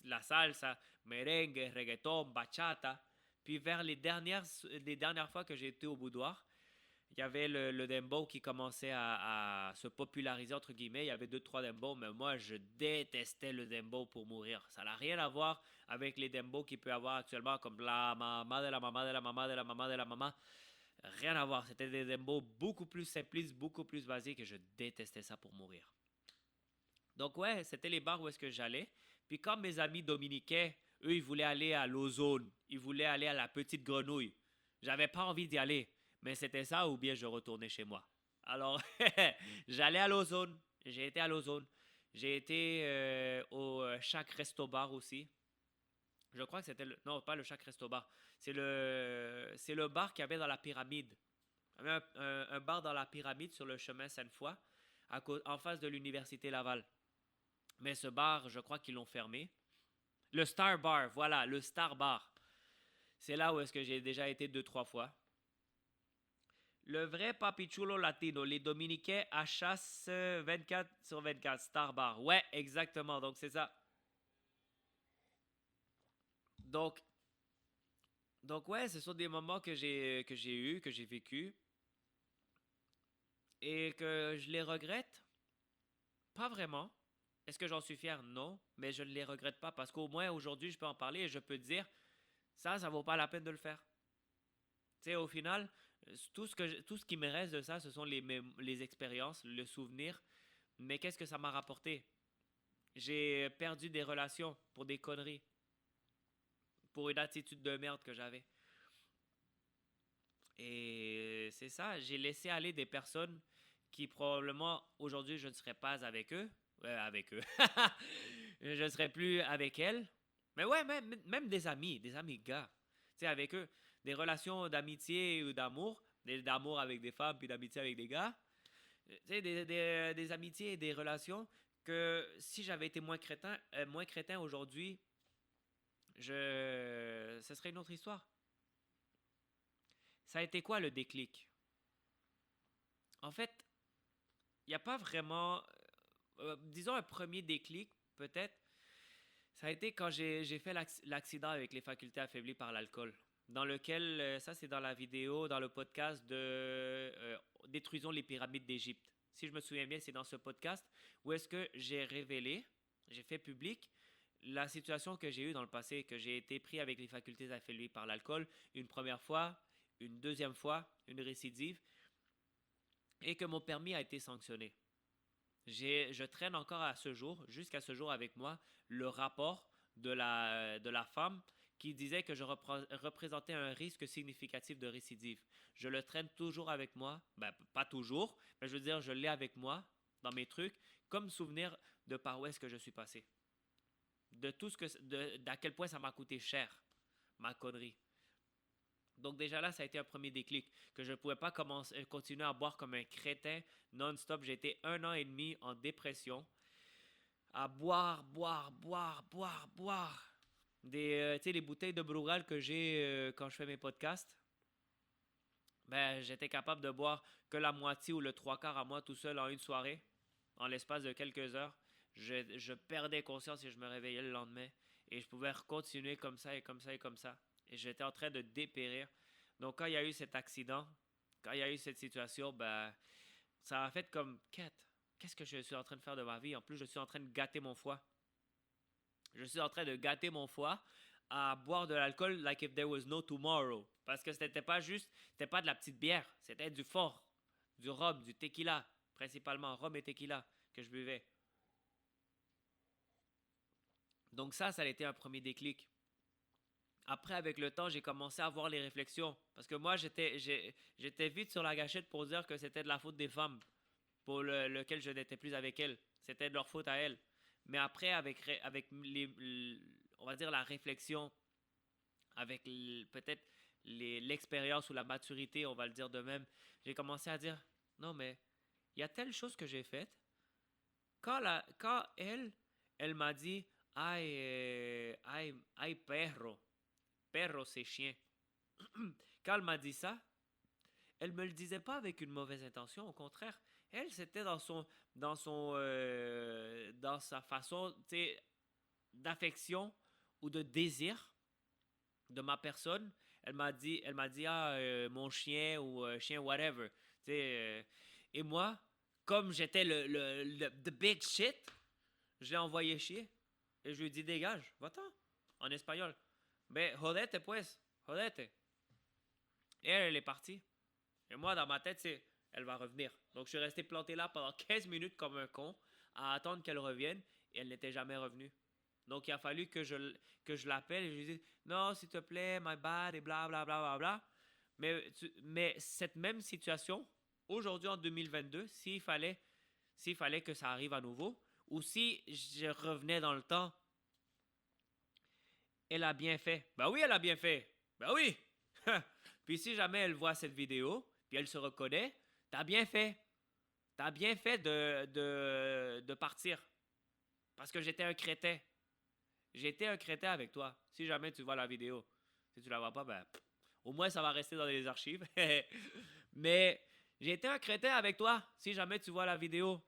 La salsa, merengue, reggaeton, bachata. Puis vers les dernières fois que j'ai été au boudoir, il y avait le dembow qui commençait à se populariser, entre guillemets. Il y avait 2, 3 dembow, mais moi, je détestais le dembow pour mourir. Ça n'a rien à voir avec les dembow qu'il peut y avoir actuellement, comme la maman de la maman de la maman de la maman de la maman. Rien à voir. C'était des dembow beaucoup plus simplistes, beaucoup plus basiques, et je détestais ça pour mourir. Donc ouais, c'était les bars où est-ce que j'allais. Puis quand mes amis dominicains, eux, ils voulaient aller à l'Ozone. Ils voulaient aller à la Petite Grenouille. J'avais pas envie d'y aller. Mais c'était ça ou bien je retournais chez moi. Alors, j'allais à l'Ozone. J'ai été à l'Ozone. J'ai été au Shack Resto Bar aussi. Je crois que c'était le... Non, pas le Shack Resto Bar. C'est le bar qu'il y avait dans la pyramide. Il y avait un bar dans la pyramide sur le chemin Sainte-Foy, en face de l'université Laval. Mais ce bar, je crois qu'ils l'ont fermé. Le Star Bar, voilà, le Star Bar. C'est là où est-ce que j'ai déjà été 2, 3 fois. Le vrai papichulo latino, les Dominicains à chasse 24/24, Star Bar. Ouais, exactement, donc c'est ça. Donc, donc ouais, ce sont des moments que j'ai eu, que j'ai vécu et que je les regrette. Pas vraiment. Est-ce que j'en suis fier? Non, mais je ne les regrette pas parce qu'au moins aujourd'hui, je peux en parler et je peux dire, ça vaut pas la peine de le faire. Tu sais, au final, tout ce qui me reste de ça, ce sont les expériences, le souvenir. Mais qu'est-ce que ça m'a rapporté? J'ai perdu des relations pour des conneries, pour une attitude de merde que j'avais. Et c'est ça, j'ai laissé aller des personnes qui probablement aujourd'hui je ne serais pas avec eux. Avec eux. Je ne serais plus avec elles. Mais ouais, même des amis gars. Tu sais, avec eux, des relations d'amitié ou d'amour, d'amour avec des femmes puis d'amitié avec des gars. Tu sais, des amitiés et des relations que si j'avais été moins crétin aujourd'hui, ce serait une autre histoire. Ça a été quoi le déclic? En fait, il n'y a pas vraiment, disons un premier déclic, peut-être. Ça a été quand j'ai fait l'accident avec les facultés affaiblies par l'alcool, dans lequel, ça c'est dans la vidéo, dans le podcast de Détruisons les pyramides d'Égypte. Si je me souviens bien, c'est dans ce podcast où est-ce que j'ai révélé, j'ai fait public la situation que j'ai eue dans le passé, que j'ai été pris avec les facultés affaiblies par l'alcool une première fois, une deuxième fois, une récidive, et que mon permis a été sanctionné. Je traîne encore à ce jour, jusqu'à ce jour avec moi, le rapport de la femme qui disait que je représentais un risque significatif de récidive. Je le traîne toujours avec moi, ben pas toujours, mais je veux dire, je l'ai avec moi dans mes trucs, comme souvenir de par où est-ce que je suis passé. De tout ce que, d'à quel point ça m'a coûté cher, ma connerie. Donc déjà là, ça a été un premier déclic, que je ne pouvais pas continuer à boire comme un crétin non-stop. J'ai été 1 an et demi en dépression, à boire. Tu sais, les bouteilles de Brugal que j'ai quand je fais mes podcasts, ben, j'étais capable de boire que la moitié ou le trois quarts à moi tout seul en une soirée, en l'espace de quelques heures. Je perdais conscience et je me réveillais le lendemain. Et je pouvais continuer comme ça et comme ça et comme ça. Et j'étais en train de dépérir. Donc quand il y a eu cet accident, quand il y a eu cette situation, ben, ça m'a fait comme quête. Qu'est-ce que je suis en train de faire de ma vie? En plus, je suis en train de gâter mon foie. Je suis en train de gâter mon foie à boire de l'alcool like if there was no tomorrow. Parce que c'était pas de la petite bière, c'était du fort, du rhum, du tequila, principalement rhum et tequila que je buvais. Donc ça a été un premier déclic. Après, avec le temps, j'ai commencé à avoir les réflexions. Parce que moi, j'étais vite sur la gâchette pour dire que c'était de la faute des femmes pour lequel je n'étais plus avec elles. C'était de leur faute à elles. Mais après, avec on va dire la réflexion, avec peut-être l'expérience ou la maturité, on va le dire de même, j'ai commencé à dire, non mais, il y a telle chose que j'ai faite. Quand elle m'a dit, ay perro, perro c'est chien. Quand elle m'a dit ça, elle me le disait pas avec une mauvaise intention, au contraire. Elle, c'était dans sa façon, tu sais, d'affection ou de désir de ma personne. Elle m'a dit mon chien ou chien whatever. Tu sais, et moi, comme j'étais the big shit, je l'ai envoyé chier et je lui ai dit dégage, va-t'en en espagnol. Ben jodete pues, jodete. Et elle est partie. Et moi, dans ma tête, c'est elle va revenir. Donc, je suis resté planté là pendant 15 minutes comme un con à attendre qu'elle revienne et elle n'était jamais revenue. Donc, il a fallu que je l'appelle et je lui dise non, s'il te plaît, my bad et bla bla bla bla bla. Mais cette même situation, aujourd'hui en 2022, s'il fallait que ça arrive à nouveau, ou si je revenais dans le temps, elle a bien fait. Ben oui, elle a bien fait. Ben oui. Puis si jamais elle voit cette vidéo, puis elle se reconnaît, t'as bien fait. T'as bien fait de partir. Parce que j'étais un crétin. J'étais un crétin avec toi. Si jamais tu vois la vidéo. Si tu la vois pas, ben, au moins ça va rester dans les archives. Mais j'ai été un crétin avec toi. Si jamais tu vois la vidéo.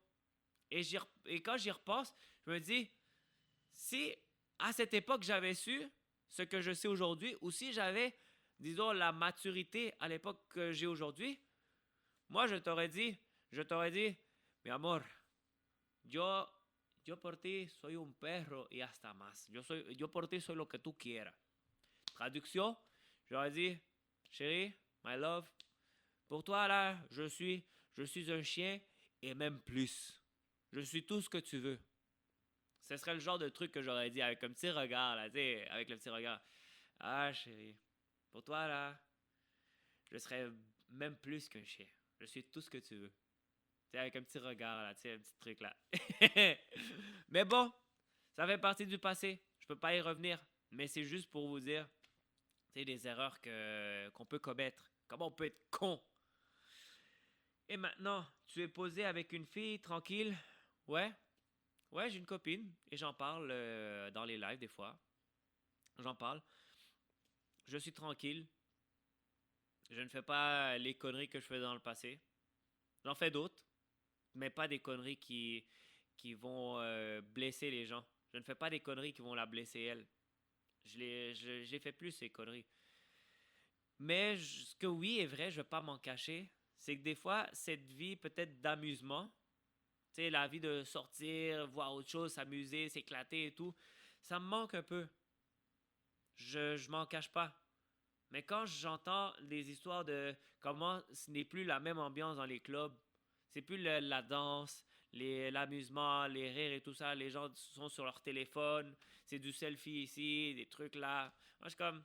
Et quand j'y repasse, je me dis, si à cette époque j'avais su ce que je sais aujourd'hui, ou si j'avais, disons, la maturité à l'époque que j'ai aujourd'hui, moi je t'aurais dit, mi amor, yo, yo por ti soy un perro y hasta más. Yo por ti soy lo que tú quieras. Traduction, j'aurais dit, chérie, my love, pour toi là, je suis un chien et même plus. Je suis tout ce que tu veux. Ce serait le genre de truc que j'aurais dit avec un petit regard, là, tu sais, avec le petit regard. Ah, chérie, pour toi, là, je serais même plus qu'un chien. Je suis tout ce que tu veux. Tu sais, avec un petit regard là, tu sais, un petit truc là. Mais bon, ça fait partie du passé. Je peux pas y revenir. Mais c'est juste pour vous dire, tu sais, des erreurs qu'on peut commettre. Comment on peut être con. Et maintenant, tu es posé avec une fille tranquille. Ouais, ouais, j'ai une copine. Et j'en parle dans les lives des fois. J'en parle. Je suis tranquille. Je ne fais pas les conneries que je faisais dans le passé. J'en fais d'autres, mais pas des conneries qui vont blesser les gens. Je ne fais pas des conneries qui vont la blesser elle. J'ai fait plus ces conneries. Mais ce que oui est vrai, je ne vais pas m'en cacher, c'est que des fois, cette vie peut-être d'amusement, tu sais, la vie de sortir, voir autre chose, s'amuser, s'éclater et tout, ça me manque un peu. Je m'en cache pas. Mais quand j'entends des histoires de comment ce n'est plus la même ambiance dans les clubs, c'est plus la danse, l'amusement, les rires et tout ça, les gens sont sur leur téléphone, c'est du selfie ici, des trucs là. Moi, je suis comme,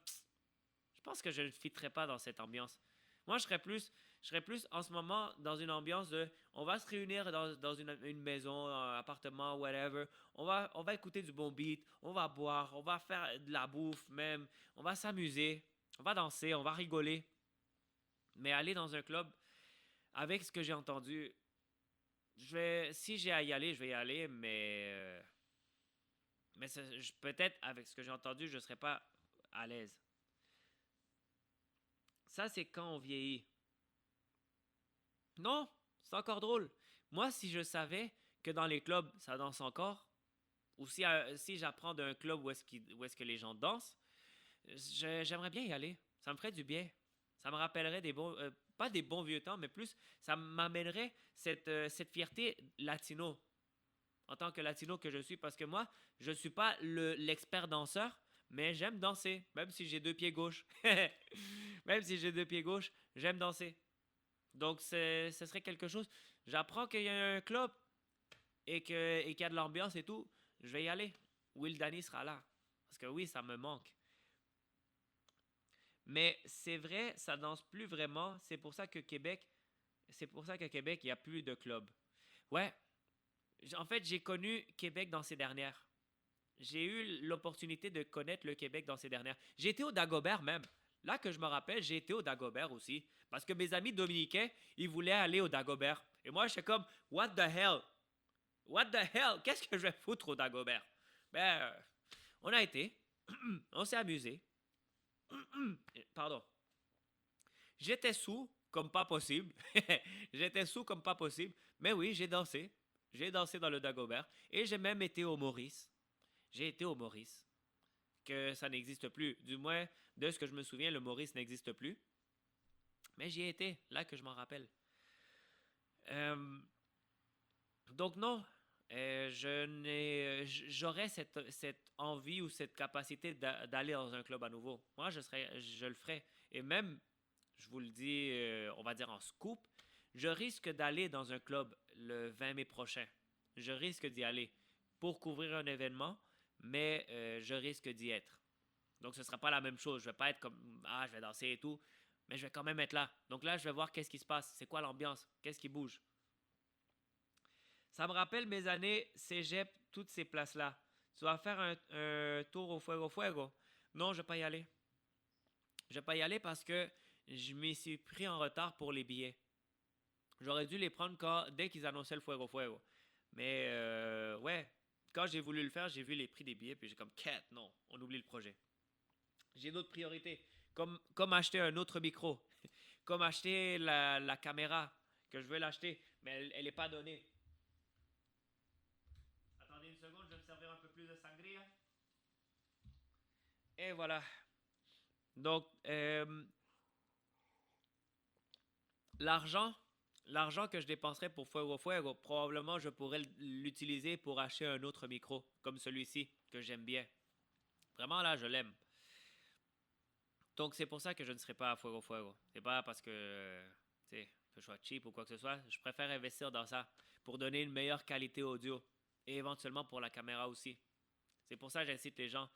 je pense que je ne fitterais pas dans cette ambiance. Moi, je serais plus en ce moment dans une ambiance de, on va se réunir dans une maison, un appartement, whatever. On va écouter du bon beat, on va boire, on va faire de la bouffe même, on va s'amuser, on va danser, on va rigoler. Mais aller dans un club, avec ce que j'ai entendu, si j'ai à y aller, je vais y aller, mais peut-être avec ce que j'ai entendu, je ne serais pas à l'aise. Ça, c'est quand on vieillit. Non, c'est encore drôle. Moi, si je savais que dans les clubs, ça danse encore, ou si j'apprends d'un club où est-ce que les gens dansent, j'aimerais bien y aller. Ça me ferait du bien. Ça me rappellerait pas des bons vieux temps, mais plus, ça m'amènerait cette fierté latino, en tant que latino que je suis, parce que moi, je ne suis pas l'expert danseur, mais j'aime danser, même si j'ai deux pieds gauches. Même si j'ai deux pieds gauches, j'aime danser. Donc, ce serait quelque chose. J'apprends qu'il y a un club et qu'il y a de l'ambiance et tout. Je vais y aller. Will Danny sera là. Parce que oui, ça me manque. Mais c'est vrai, ça danse plus vraiment. C'est pour ça qu'à Québec, il n'y a plus de clubs. Ouais. En fait, j'ai connu Québec dans ces dernières. J'ai eu l'opportunité de connaître le Québec dans ces dernières. J'ai été au Dagobert même. Là que je me rappelle, j'ai été au Dagobert aussi. Parce que mes amis dominicains, ils voulaient aller au Dagobert. Et moi, j'étais comme, what the hell? What the hell? Qu'est-ce que je vais foutre au Dagobert? Ben, on a été. On s'est amusé. Pardon. J'étais sous comme pas possible. J'étais sous comme pas possible. Mais oui, j'ai dansé. J'ai dansé dans le Dagobert. Et j'ai même été au Maurice. J'ai été au Maurice. Que ça n'existe plus. Du moins, de ce que je me souviens, le Maurice n'existe plus. Mais j'y ai été, là que je m'en rappelle. Euh, donc non, j'aurais cette envie ou cette capacité d'aller dans un club à nouveau. Moi, je le ferais. Et même, je vous le dis, on va dire en scoop, je risque d'aller dans un club le 20 mai prochain. Je risque d'y aller pour couvrir un événement, mais je risque d'y être. Donc, ce ne sera pas la même chose. Je ne vais pas être comme, ah, je vais danser et tout, mais je vais quand même être là. Donc là, je vais voir qu'est-ce qui se passe. C'est quoi l'ambiance? Qu'est-ce qui bouge? Ça me rappelle mes années cégep, toutes ces places-là. Tu vas faire un tour au Fuego Fuego. Non, je ne vais pas y aller. Je ne vais pas y aller parce que je m'y suis pris en retard pour les billets. J'aurais dû les prendre dès qu'ils annonçaient le Fuego Fuego. Mais ouais, quand j'ai voulu le faire, j'ai vu les prix des billets, puis j'ai comme, quête, non, on oublie le projet. J'ai d'autres priorités, comme acheter un autre micro, comme acheter la caméra, que je veux l'acheter, mais elle n'est pas donnée. Attendez une seconde, je vais me servir un peu plus de sangria. Et voilà. Donc, l'argent, l'argent que je dépenserais pour Fuego Fuego, probablement je pourrais l'utiliser pour acheter un autre micro, comme celui-ci, que j'aime bien. Vraiment, là, je l'aime. Donc, c'est pour ça que je ne serai pas à Fuego Fuego. C'est pas parce que, tu sais, que je sois cheap ou quoi que ce soit. Je préfère investir dans ça pour donner une meilleure qualité audio et éventuellement pour la caméra aussi. C'est pour ça que j'incite les gens,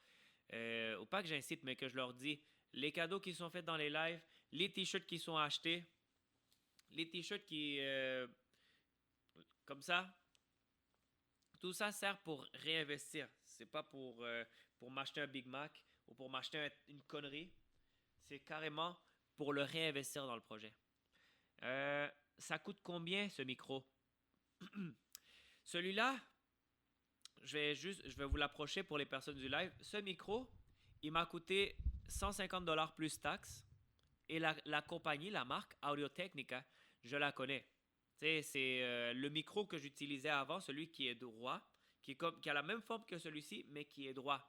ou pas que j'incite, mais que je leur dis, les cadeaux qui sont faits dans les lives, les t-shirts qui sont achetés, les t-shirts qui, comme ça, tout ça sert pour réinvestir. C'est pas pour m'acheter un Big Mac ou pour m'acheter une connerie. C'est carrément pour le réinvestir dans le projet. Ça coûte combien ce micro? Celui-là, je vais vous l'approcher pour les personnes du live. Ce micro, il m'a coûté 150$ plus taxes. Et la compagnie, la marque Audio-Technica, je la connais. C'est le micro que j'utilisais avant, celui qui est droit, qui a la même forme que celui-ci, mais qui est droit.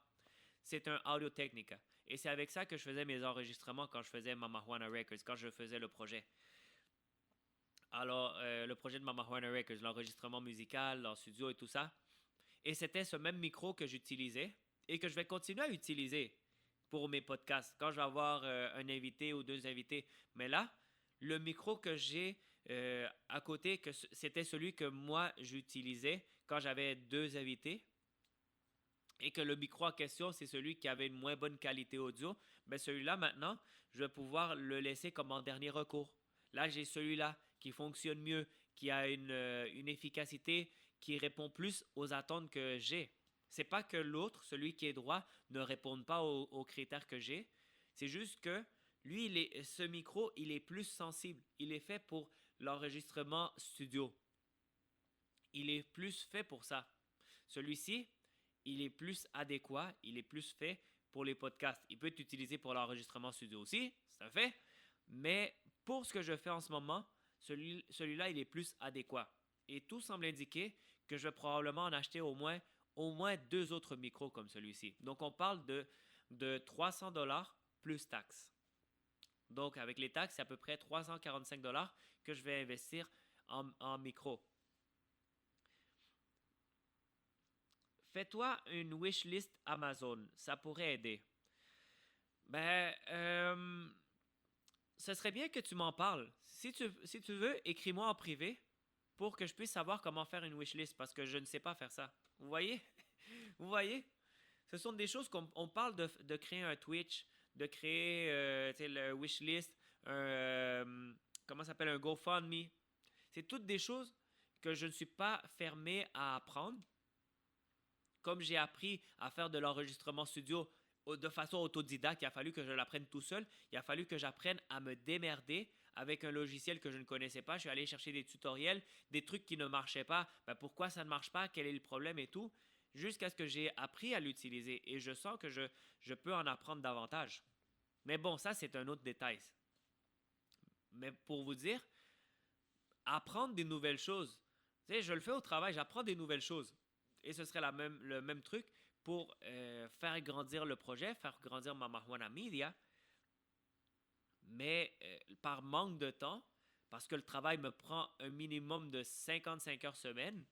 C'est un Audio-Technica. Et c'est avec ça que je faisais mes enregistrements quand je faisais Mama Juana Records, quand je faisais le projet. Alors, le projet de Mama Juana Records, l'enregistrement musical, en studio et tout ça. Et c'était ce même micro que j'utilisais et que je vais continuer à utiliser pour mes podcasts quand je vais avoir un invité ou deux invités. Mais là, le micro que j'ai à côté, c'était celui que moi j'utilisais quand j'avais deux invités et que le micro en question, c'est celui qui avait une moins bonne qualité audio. Mais celui-là, maintenant, je vais pouvoir le laisser comme en dernier recours. Là, j'ai celui-là qui fonctionne mieux, qui a une efficacité qui répond plus aux attentes que j'ai. C'est pas que l'autre, celui qui est droit, ne réponde pas aux critères que j'ai. C'est juste que lui, ce micro, il est plus sensible. Il est fait pour l'enregistrement studio. Il est plus fait pour ça. Celui-ci, il est plus adéquat, il est plus fait pour les podcasts. Il peut être utilisé pour l'enregistrement studio aussi, c'est un fait. Mais pour ce que je fais en ce moment, celui-là, il est plus adéquat. Et tout semble indiquer que je vais probablement en acheter au moins deux autres micros comme celui-ci. Donc, on parle de 300$ plus taxes. Donc, avec les taxes, c'est à peu près 345$ que je vais investir en micro. Fais-toi une wishlist Amazon, ça pourrait aider. Ben, ce serait bien que tu m'en parles. Si tu veux, écris-moi en privé pour que je puisse savoir comment faire une wishlist parce que je ne sais pas faire ça. Vous voyez? Vous voyez? Ce sont des choses qu'on parle de créer un Twitch, de créer le wishlist, comment ça s'appelle, un GoFundMe. C'est toutes des choses que je ne suis pas fermé à apprendre. Comme j'ai appris à faire de l'enregistrement studio de façon autodidacte, il a fallu que je l'apprenne tout seul. Il a fallu que j'apprenne à me démerder avec un logiciel que je ne connaissais pas. Je suis allé chercher des tutoriels, des trucs qui ne marchaient pas. Ben, pourquoi ça ne marche pas? Quel est le problème et tout? Jusqu'à ce que j'ai appris à l'utiliser. Et je sens que je peux en apprendre davantage. Mais bon, ça, c'est un autre détail. Mais pour vous dire, apprendre des nouvelles choses. Tu sais, je le fais au travail, j'apprends des nouvelles choses. Et ce serait le même truc pour faire grandir le projet, faire grandir Mama Juana Media. Mais par manque de temps, parce que le travail me prend un minimum de 55 heures semaine,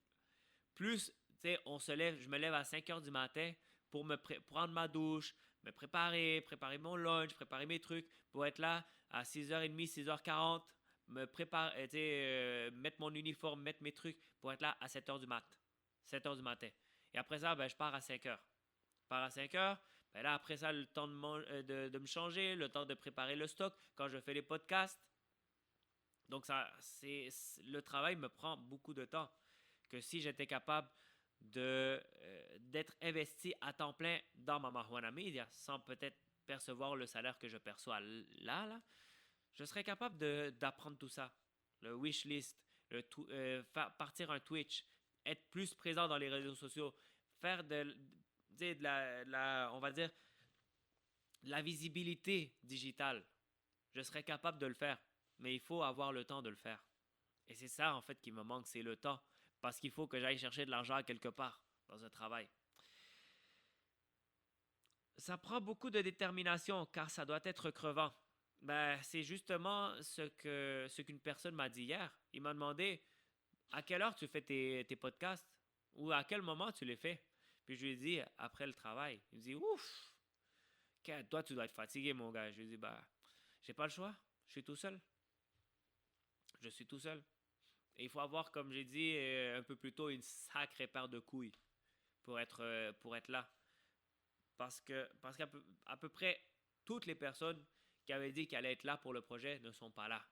plus, tu sais, je me lève à 5 heures du matin pour prendre ma douche, me préparer mon lunch, préparer mes trucs, pour être là à 6h30, 6h40, me préparer, mettre mon uniforme, mettre mes trucs, pour être là à 7h du matin. 7h du matin. Et après ça, ben, je pars à 5h. Je pars à 5h. Ben là, après ça, le temps de me changer, le temps de préparer le stock quand je fais les podcasts. Donc, le travail me prend beaucoup de temps. Que si j'étais capable d'être investi à temps plein dans Mama Juana Media, sans peut-être percevoir le salaire que je perçois là, je serais capable d'apprendre tout ça. Le wishlist, partir un Twitch, être plus présent dans les réseaux sociaux, faire on va dire, de la visibilité digitale. Je serais capable de le faire, mais il faut avoir le temps de le faire. Et c'est ça, en fait, qui me manque, c'est le temps. Parce qu'il faut que j'aille chercher de l'argent quelque part dans un travail. Ça prend beaucoup de détermination, car ça doit être crevant. Ben, c'est justement ce qu'une personne m'a dit hier. Il m'a demandé à quelle heure tu fais tes podcasts ou à quel moment tu les fais. Puis je lui ai dit après le travail. Il me dit ouf, toi tu dois être fatigué mon gars. Je lui ai dit bah j'ai pas le choix, je suis tout seul. Je suis tout seul. Et il faut avoir, comme j'ai dit un peu plus tôt, une sacrée paire de couilles pour être là. Parce qu'à peu près toutes les personnes qui avaient dit qu'ils allaient être là pour le projet ne sont pas là.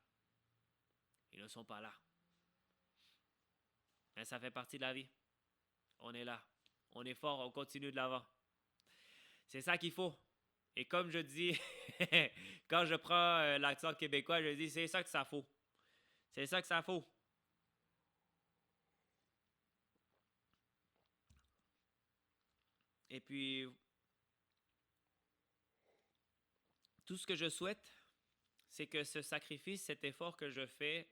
Ils ne sont pas là. Mais ça fait partie de la vie. On est là. On est fort, on continue de l'avant. C'est ça qu'il faut. Et comme je dis, quand je prends l'accent québécois, je dis c'est ça que ça faut. C'est ça que ça faut. Et puis, tout ce que je souhaite, c'est que ce sacrifice, cet effort que je fais,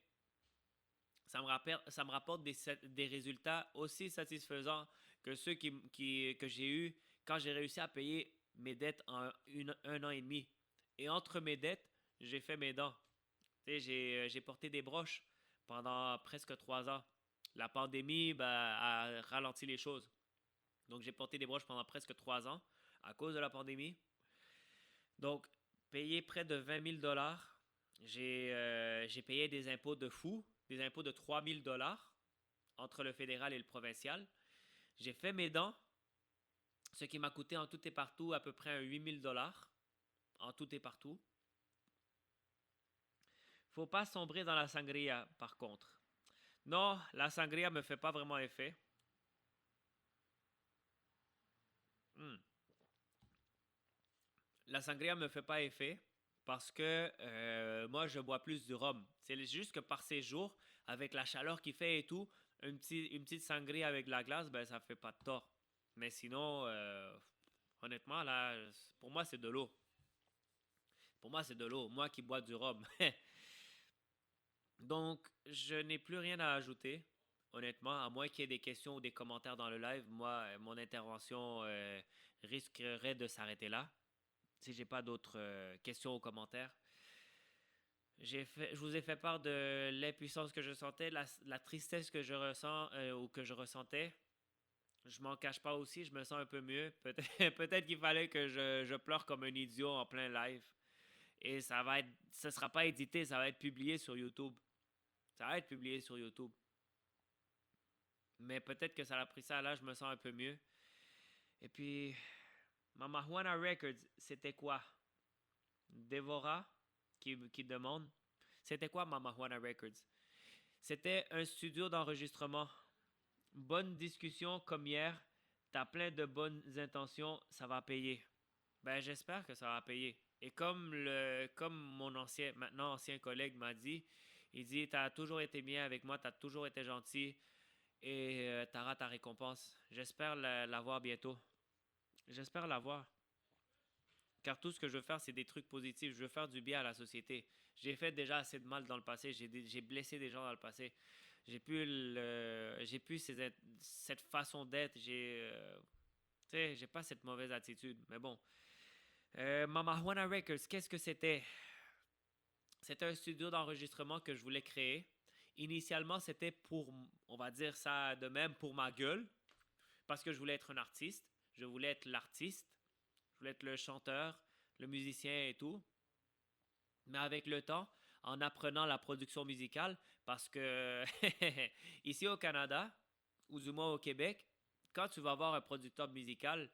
ça me rapporte des résultats aussi satisfaisants que ceux que j'ai eus quand j'ai réussi à payer mes dettes en un an et demi. Et entre mes dettes, j'ai fait mes dents. Tu sais, j'ai porté des broches pendant presque 3 ans. La pandémie a ralenti les choses. Donc, j'ai porté des broches pendant presque 3 ans à cause de la pandémie. Donc, payé près de 20 000 dollars. J'ai payé des impôts de fou, des impôts de 3 000 dollars entre le fédéral et le provincial. J'ai fait mes dents, ce qui m'a coûté en tout et partout à peu près 8 000 dollars en tout et partout. Faut pas sombrer dans la sangria, par contre. Non, la sangria me fait pas vraiment effet. Hmm. La sangria me fait pas effet parce que moi, je bois plus du rhum. C'est juste que par ces jours, avec la chaleur qu'il fait et tout, une petite sangria avec de la glace, ben, ça fait pas de tort. Mais sinon, honnêtement, là, pour moi, c'est de l'eau. Pour moi, c'est de l'eau. Moi qui bois du rhum. Donc, je n'ai plus rien à ajouter, honnêtement, à moins qu'il y ait des questions ou des commentaires dans le live. Moi, mon intervention risquerait de s'arrêter là. Si j'ai pas d'autres questions ou commentaires. Je vous ai fait part de l'impuissance que je sentais, la tristesse que je ressens ou que je ressentais. Je m'en cache pas aussi, je me sens un peu mieux. Peut-être qu'il fallait que je pleure comme un idiot en plein live. Et ça sera pas édité, ça va être publié sur YouTube. Ça va être publié sur YouTube. Mais peut-être que ça a pris ça, là, je me sens un peu mieux. Et puis, Mama Juana Records, c'était quoi? Devora qui demande. C'était quoi Mama Juana Records? C'était un studio d'enregistrement. Bonne discussion comme hier. T'as plein de bonnes intentions, ça va payer. Ben j'espère que ça va payer. Et comme mon maintenant ancien collègue m'a dit, il dit t'as toujours été bien avec moi, t'as toujours été gentil et t'auras ta récompense. J'espère l'avoir bientôt. J'espère l'avoir. Car tout ce que je veux faire, c'est des trucs positifs. Je veux faire du bien à la société. J'ai fait déjà assez de mal dans le passé. J'ai blessé des gens dans le passé. J'ai pu cette façon d'être. Tu sais, j'ai pas cette mauvaise attitude. Mais bon. Mama Juana Records, qu'est-ce que c'était? C'était un studio d'enregistrement que je voulais créer. Initialement, c'était pour, on va dire ça de même, pour ma gueule. Parce que je voulais être un artiste. Je voulais être l'artiste. Je voulais être le chanteur, le musicien et tout. Mais avec le temps, en apprenant la production musicale, parce que ici au Canada, ou du moins au Québec, quand tu vas voir un producteur musical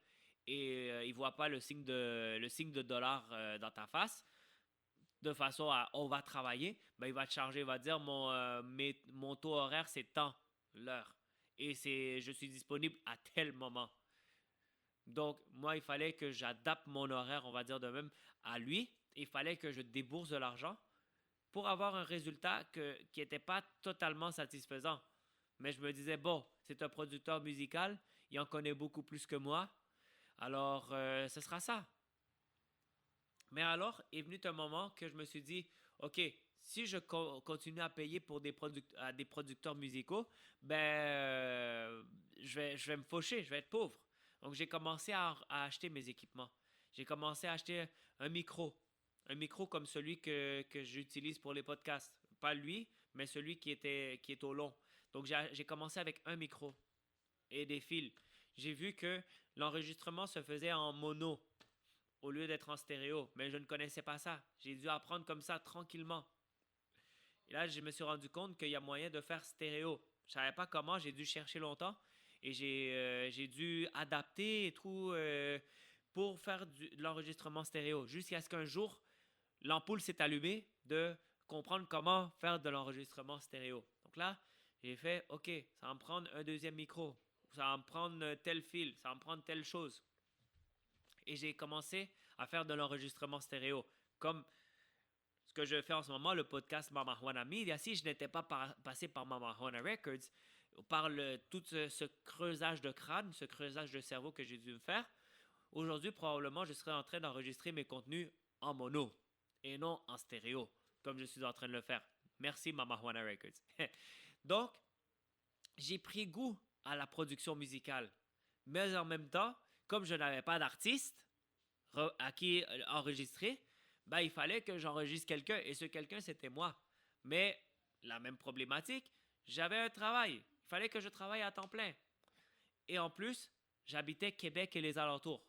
et il ne voit pas le signe de dollar dans ta face, de façon à on va travailler, ben il va te charger, il va te dire mon taux horaire c'est tant l'heure. Et je suis disponible à tel moment. Donc, moi, il fallait que j'adapte mon horaire, on va dire de même, à lui. Il fallait que je débourse de l'argent pour avoir un résultat qui n'était pas totalement satisfaisant. Mais je me disais, bon, c'est un producteur musical, il en connaît beaucoup plus que moi, alors ce sera ça. Mais alors est venu un moment que je me suis dit, OK, si je continue à payer pour à des producteurs musicaux, ben, je vais me faucher, je vais être pauvre. Donc, j'ai commencé à acheter mes équipements. J'ai commencé à acheter un micro. Un micro comme celui que j'utilise pour les podcasts. Pas lui, mais celui qui est au long. Donc, j'ai commencé avec un micro et des fils. J'ai vu que l'enregistrement se faisait en mono au lieu d'être en stéréo. Mais je ne connaissais pas ça. J'ai dû apprendre comme ça tranquillement. Et là, je me suis rendu compte qu'il y a moyen de faire stéréo. Je ne savais pas comment, j'ai dû chercher longtemps. Et j'ai dû adapter et tout pour faire de l'enregistrement stéréo. Jusqu'à ce qu'un jour, l'ampoule s'est allumée de comprendre comment faire de l'enregistrement stéréo. Donc là, j'ai fait, OK, ça va me prendre un deuxième micro, ça va me prendre tel fil, ça va me prendre telle chose. Et j'ai commencé à faire de l'enregistrement stéréo. Comme ce que je fais en ce moment, le podcast Mamajuana Media, si je n'étais pas passé par Mamajuana Records, par tout ce creusage de crâne, ce creusage de cerveau que j'ai dû me faire, aujourd'hui, probablement, je serais en train d'enregistrer mes contenus en mono et non en stéréo, comme je suis en train de le faire. Merci Mamajuana Records. Donc, j'ai pris goût à la production musicale. Mais en même temps, comme je n'avais pas d'artiste à qui enregistrer, ben, il fallait que j'enregistre quelqu'un et ce quelqu'un, c'était moi. Mais la même problématique, j'avais un travail. Il fallait que je travaille à temps plein. Et en plus, j'habitais Québec et les alentours.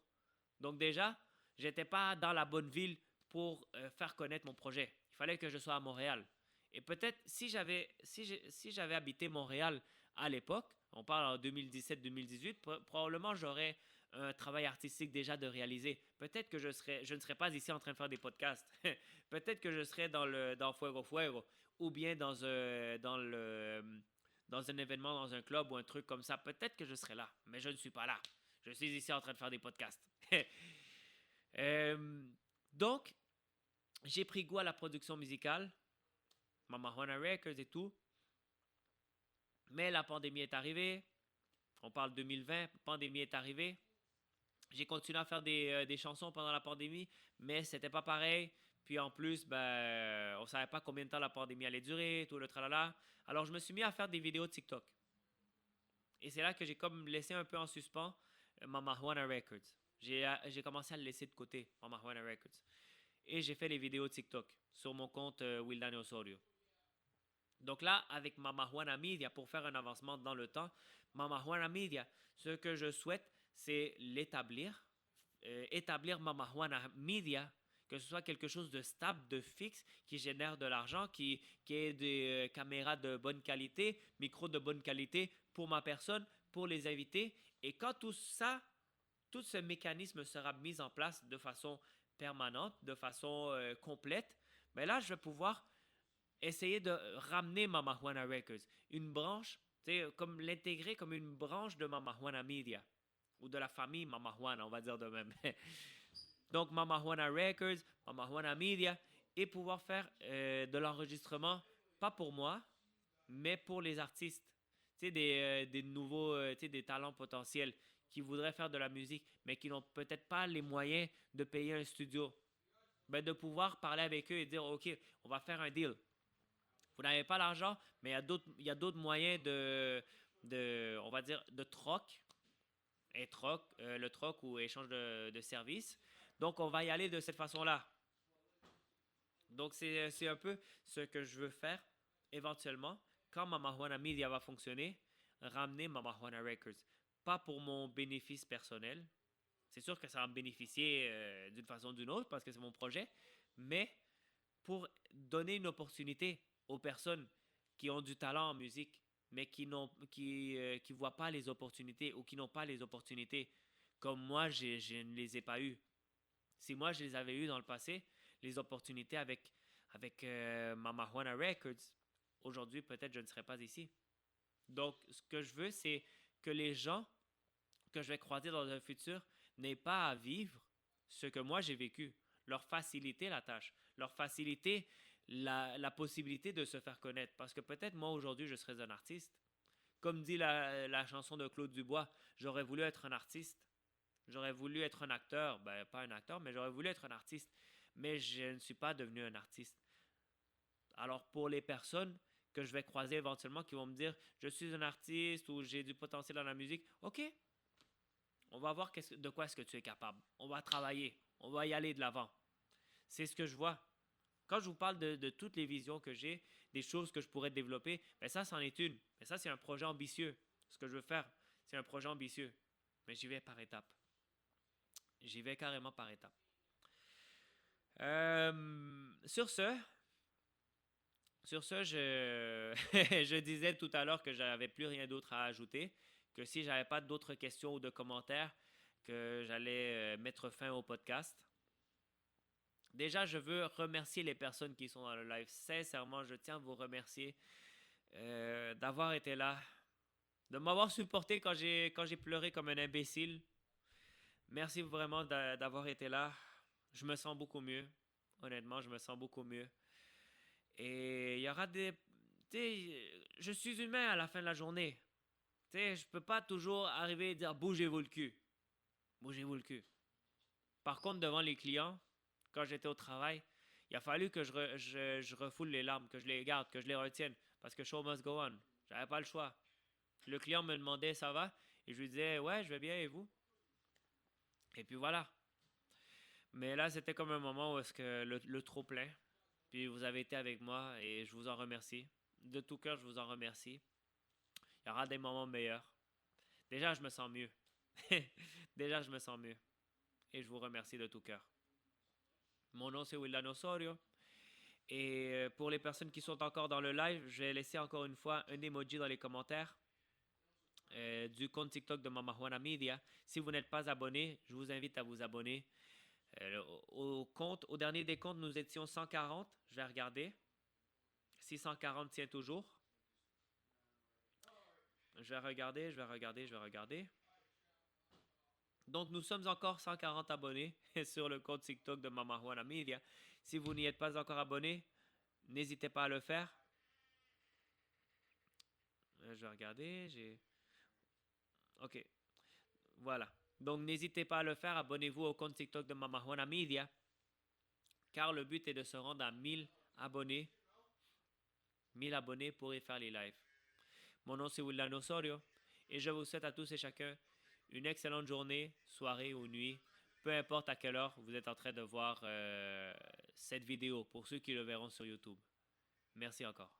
Donc déjà, j'étais pas dans la bonne ville pour faire connaître mon projet. Il fallait que je sois à Montréal. Et peut-être si j'avais habité Montréal à l'époque, on parle en 2017-2018, probablement j'aurais un travail artistique déjà de réaliser. Peut-être que je ne serais pas ici en train de faire des podcasts. Peut-être que je serais dans Fuego Fuego ou bien dans un événement, dans un club ou un truc comme ça. Peut-être que je serais là, mais je ne suis pas là. Je suis ici en train de faire des podcasts. Euh, donc, j'ai pris goût à la production musicale, Mamajuana Records et tout. Mais la pandémie est arrivée. On parle 2020, pandémie est arrivée. J'ai continué à faire des chansons pendant la pandémie, mais c'était pas pareil. Puis en plus, ben, on savait pas combien de temps la pandémie allait durer, tout le tralala. Alors je me suis mis à faire des vidéos de TikTok. Et c'est là que j'ai comme laissé un peu en suspens Mamajuana Records. J'ai commencé à le laisser de côté, Mamajuana Records. Et j'ai fait des vidéos de TikTok sur mon compte Wildani Osorio. Donc là, avec Mamajuana Media, pour faire un avancement dans le temps, Mamajuana Media, ce que je souhaite, c'est l'établir, établir Mamajuana Media, que ce soit quelque chose de stable, de fixe, qui génère de l'argent, qui ait des caméras de bonne qualité, micros de bonne qualité pour ma personne, pour les invités. Et quand tout ça, tout ce mécanisme sera mis en place de façon permanente, de façon complète, ben là, je vais pouvoir essayer de ramener Mamajuana Records, une branche, comme l'intégrer comme une branche de Mamajuana Media, ou de la famille Mamajuana, on va dire de même. Donc Mamajuana Records, Mamajuana Media, et pouvoir faire de l'enregistrement, pas pour moi, mais pour les artistes, des nouveaux, des talents potentiels qui voudraient faire de la musique, mais qui n'ont peut-être pas les moyens de payer un studio. Ben, de pouvoir parler avec eux et dire, OK, on va faire un deal. Vous n'avez pas l'argent, mais il y a d'autres moyens on va dire, de troc, le troc ou échange de services. Donc, on va y aller de cette façon-là. Donc, c'est un peu ce que je veux faire éventuellement quand Mamajuana Media va fonctionner, ramener Mamajuana Records. Pas pour mon bénéfice personnel. C'est sûr que ça va me bénéficier d'une façon ou d'une autre parce que c'est mon projet, mais pour donner une opportunité aux personnes qui ont du talent en musique, mais qui voient pas les opportunités ou qui n'ont pas les opportunités comme moi, je ne les ai pas eues. Si moi, je les avais eues dans le passé, les opportunités avec Mamajuana Records, aujourd'hui, peut-être je ne serais pas ici. Donc, ce que je veux, c'est que les gens que je vais croiser dans un futur n'aient pas à vivre ce que moi j'ai vécu, leur faciliter la tâche, leur faciliter la possibilité de se faire connaître. Parce que peut-être moi aujourd'hui je serais un artiste. Comme dit la chanson de Claude Dubois, j'aurais voulu être un artiste. J'aurais voulu être un acteur. Ben, pas un acteur, mais j'aurais voulu être un artiste. Mais je ne suis pas devenu un artiste. Alors pour les personnes que je vais croiser éventuellement qui vont me dire je suis un artiste ou j'ai du potentiel dans la musique, ok, on va voir de quoi est-ce que tu es capable. On va travailler. On va y aller de l'avant. C'est ce que je vois. Quand je vous parle de toutes les visions que j'ai, des choses que je pourrais développer, ben ça, c'en est une. Mais ça, c'est un projet ambitieux. Ce que je veux faire, c'est un projet ambitieux. Mais j'y vais par étapes. J'y vais carrément par étapes. Sur ce, je disais tout à l'heure que j'avais plus rien d'autre à ajouter, que si j'avais pas d'autres questions ou de commentaires, que j'allais mettre fin au podcast. Déjà, je veux remercier les personnes qui sont dans le live. Sincèrement, je tiens à vous remercier d'avoir été là, de m'avoir supporté quand j'ai pleuré comme un imbécile. Merci vraiment d'avoir été là. Je me sens beaucoup mieux. Honnêtement, je me sens beaucoup mieux. Et il y aura des... Tu sais, je suis humain à la fin de la journée. Tu sais, je peux pas toujours arriver et dire bougez-vous le cul. Bougez-vous le cul. Par contre, devant les clients, quand j'étais au travail, il a fallu que je refoule les larmes, que je les garde, que je les retienne. Parce que show must go on. J'avais pas le choix. Le client me demandait ça va? Et je lui disais ouais, je vais bien et vous? Et puis voilà. Mais là, c'était comme un moment où est-ce que le trop plein. Puis vous avez été avec moi et je vous en remercie. De tout cœur, je vous en remercie. Il y aura des moments meilleurs. Déjà, je me sens mieux. Déjà, je me sens mieux. Et je vous remercie de tout cœur. Mon nom, c'est Willan Osorio. Et pour les personnes qui sont encore dans le live, je vais laisser encore une fois un emoji dans les commentaires du compte TikTok de Mama Juana Media. Si vous n'êtes pas abonné, je vous invite à vous abonner. Au dernier des comptes, nous étions 140. Je vais regarder si 140 tient toujours. Je vais regarder. Donc, nous sommes encore 140 abonnés sur le compte TikTok de Mama Juana Media. Si vous n'y êtes pas encore abonné, n'hésitez pas à le faire. Je vais regarder. Ok, voilà. Donc, n'hésitez pas à le faire. Abonnez-vous au compte TikTok de Mama Juana Media. Car le but est de se rendre à 1000 abonnés. 1000 abonnés pour y faire les lives. Mon nom, c'est Willan Osorio. Et je vous souhaite à tous et chacun une excellente journée, soirée ou nuit. Peu importe à quelle heure vous êtes en train de voir cette vidéo. Pour ceux qui le verront sur YouTube. Merci encore.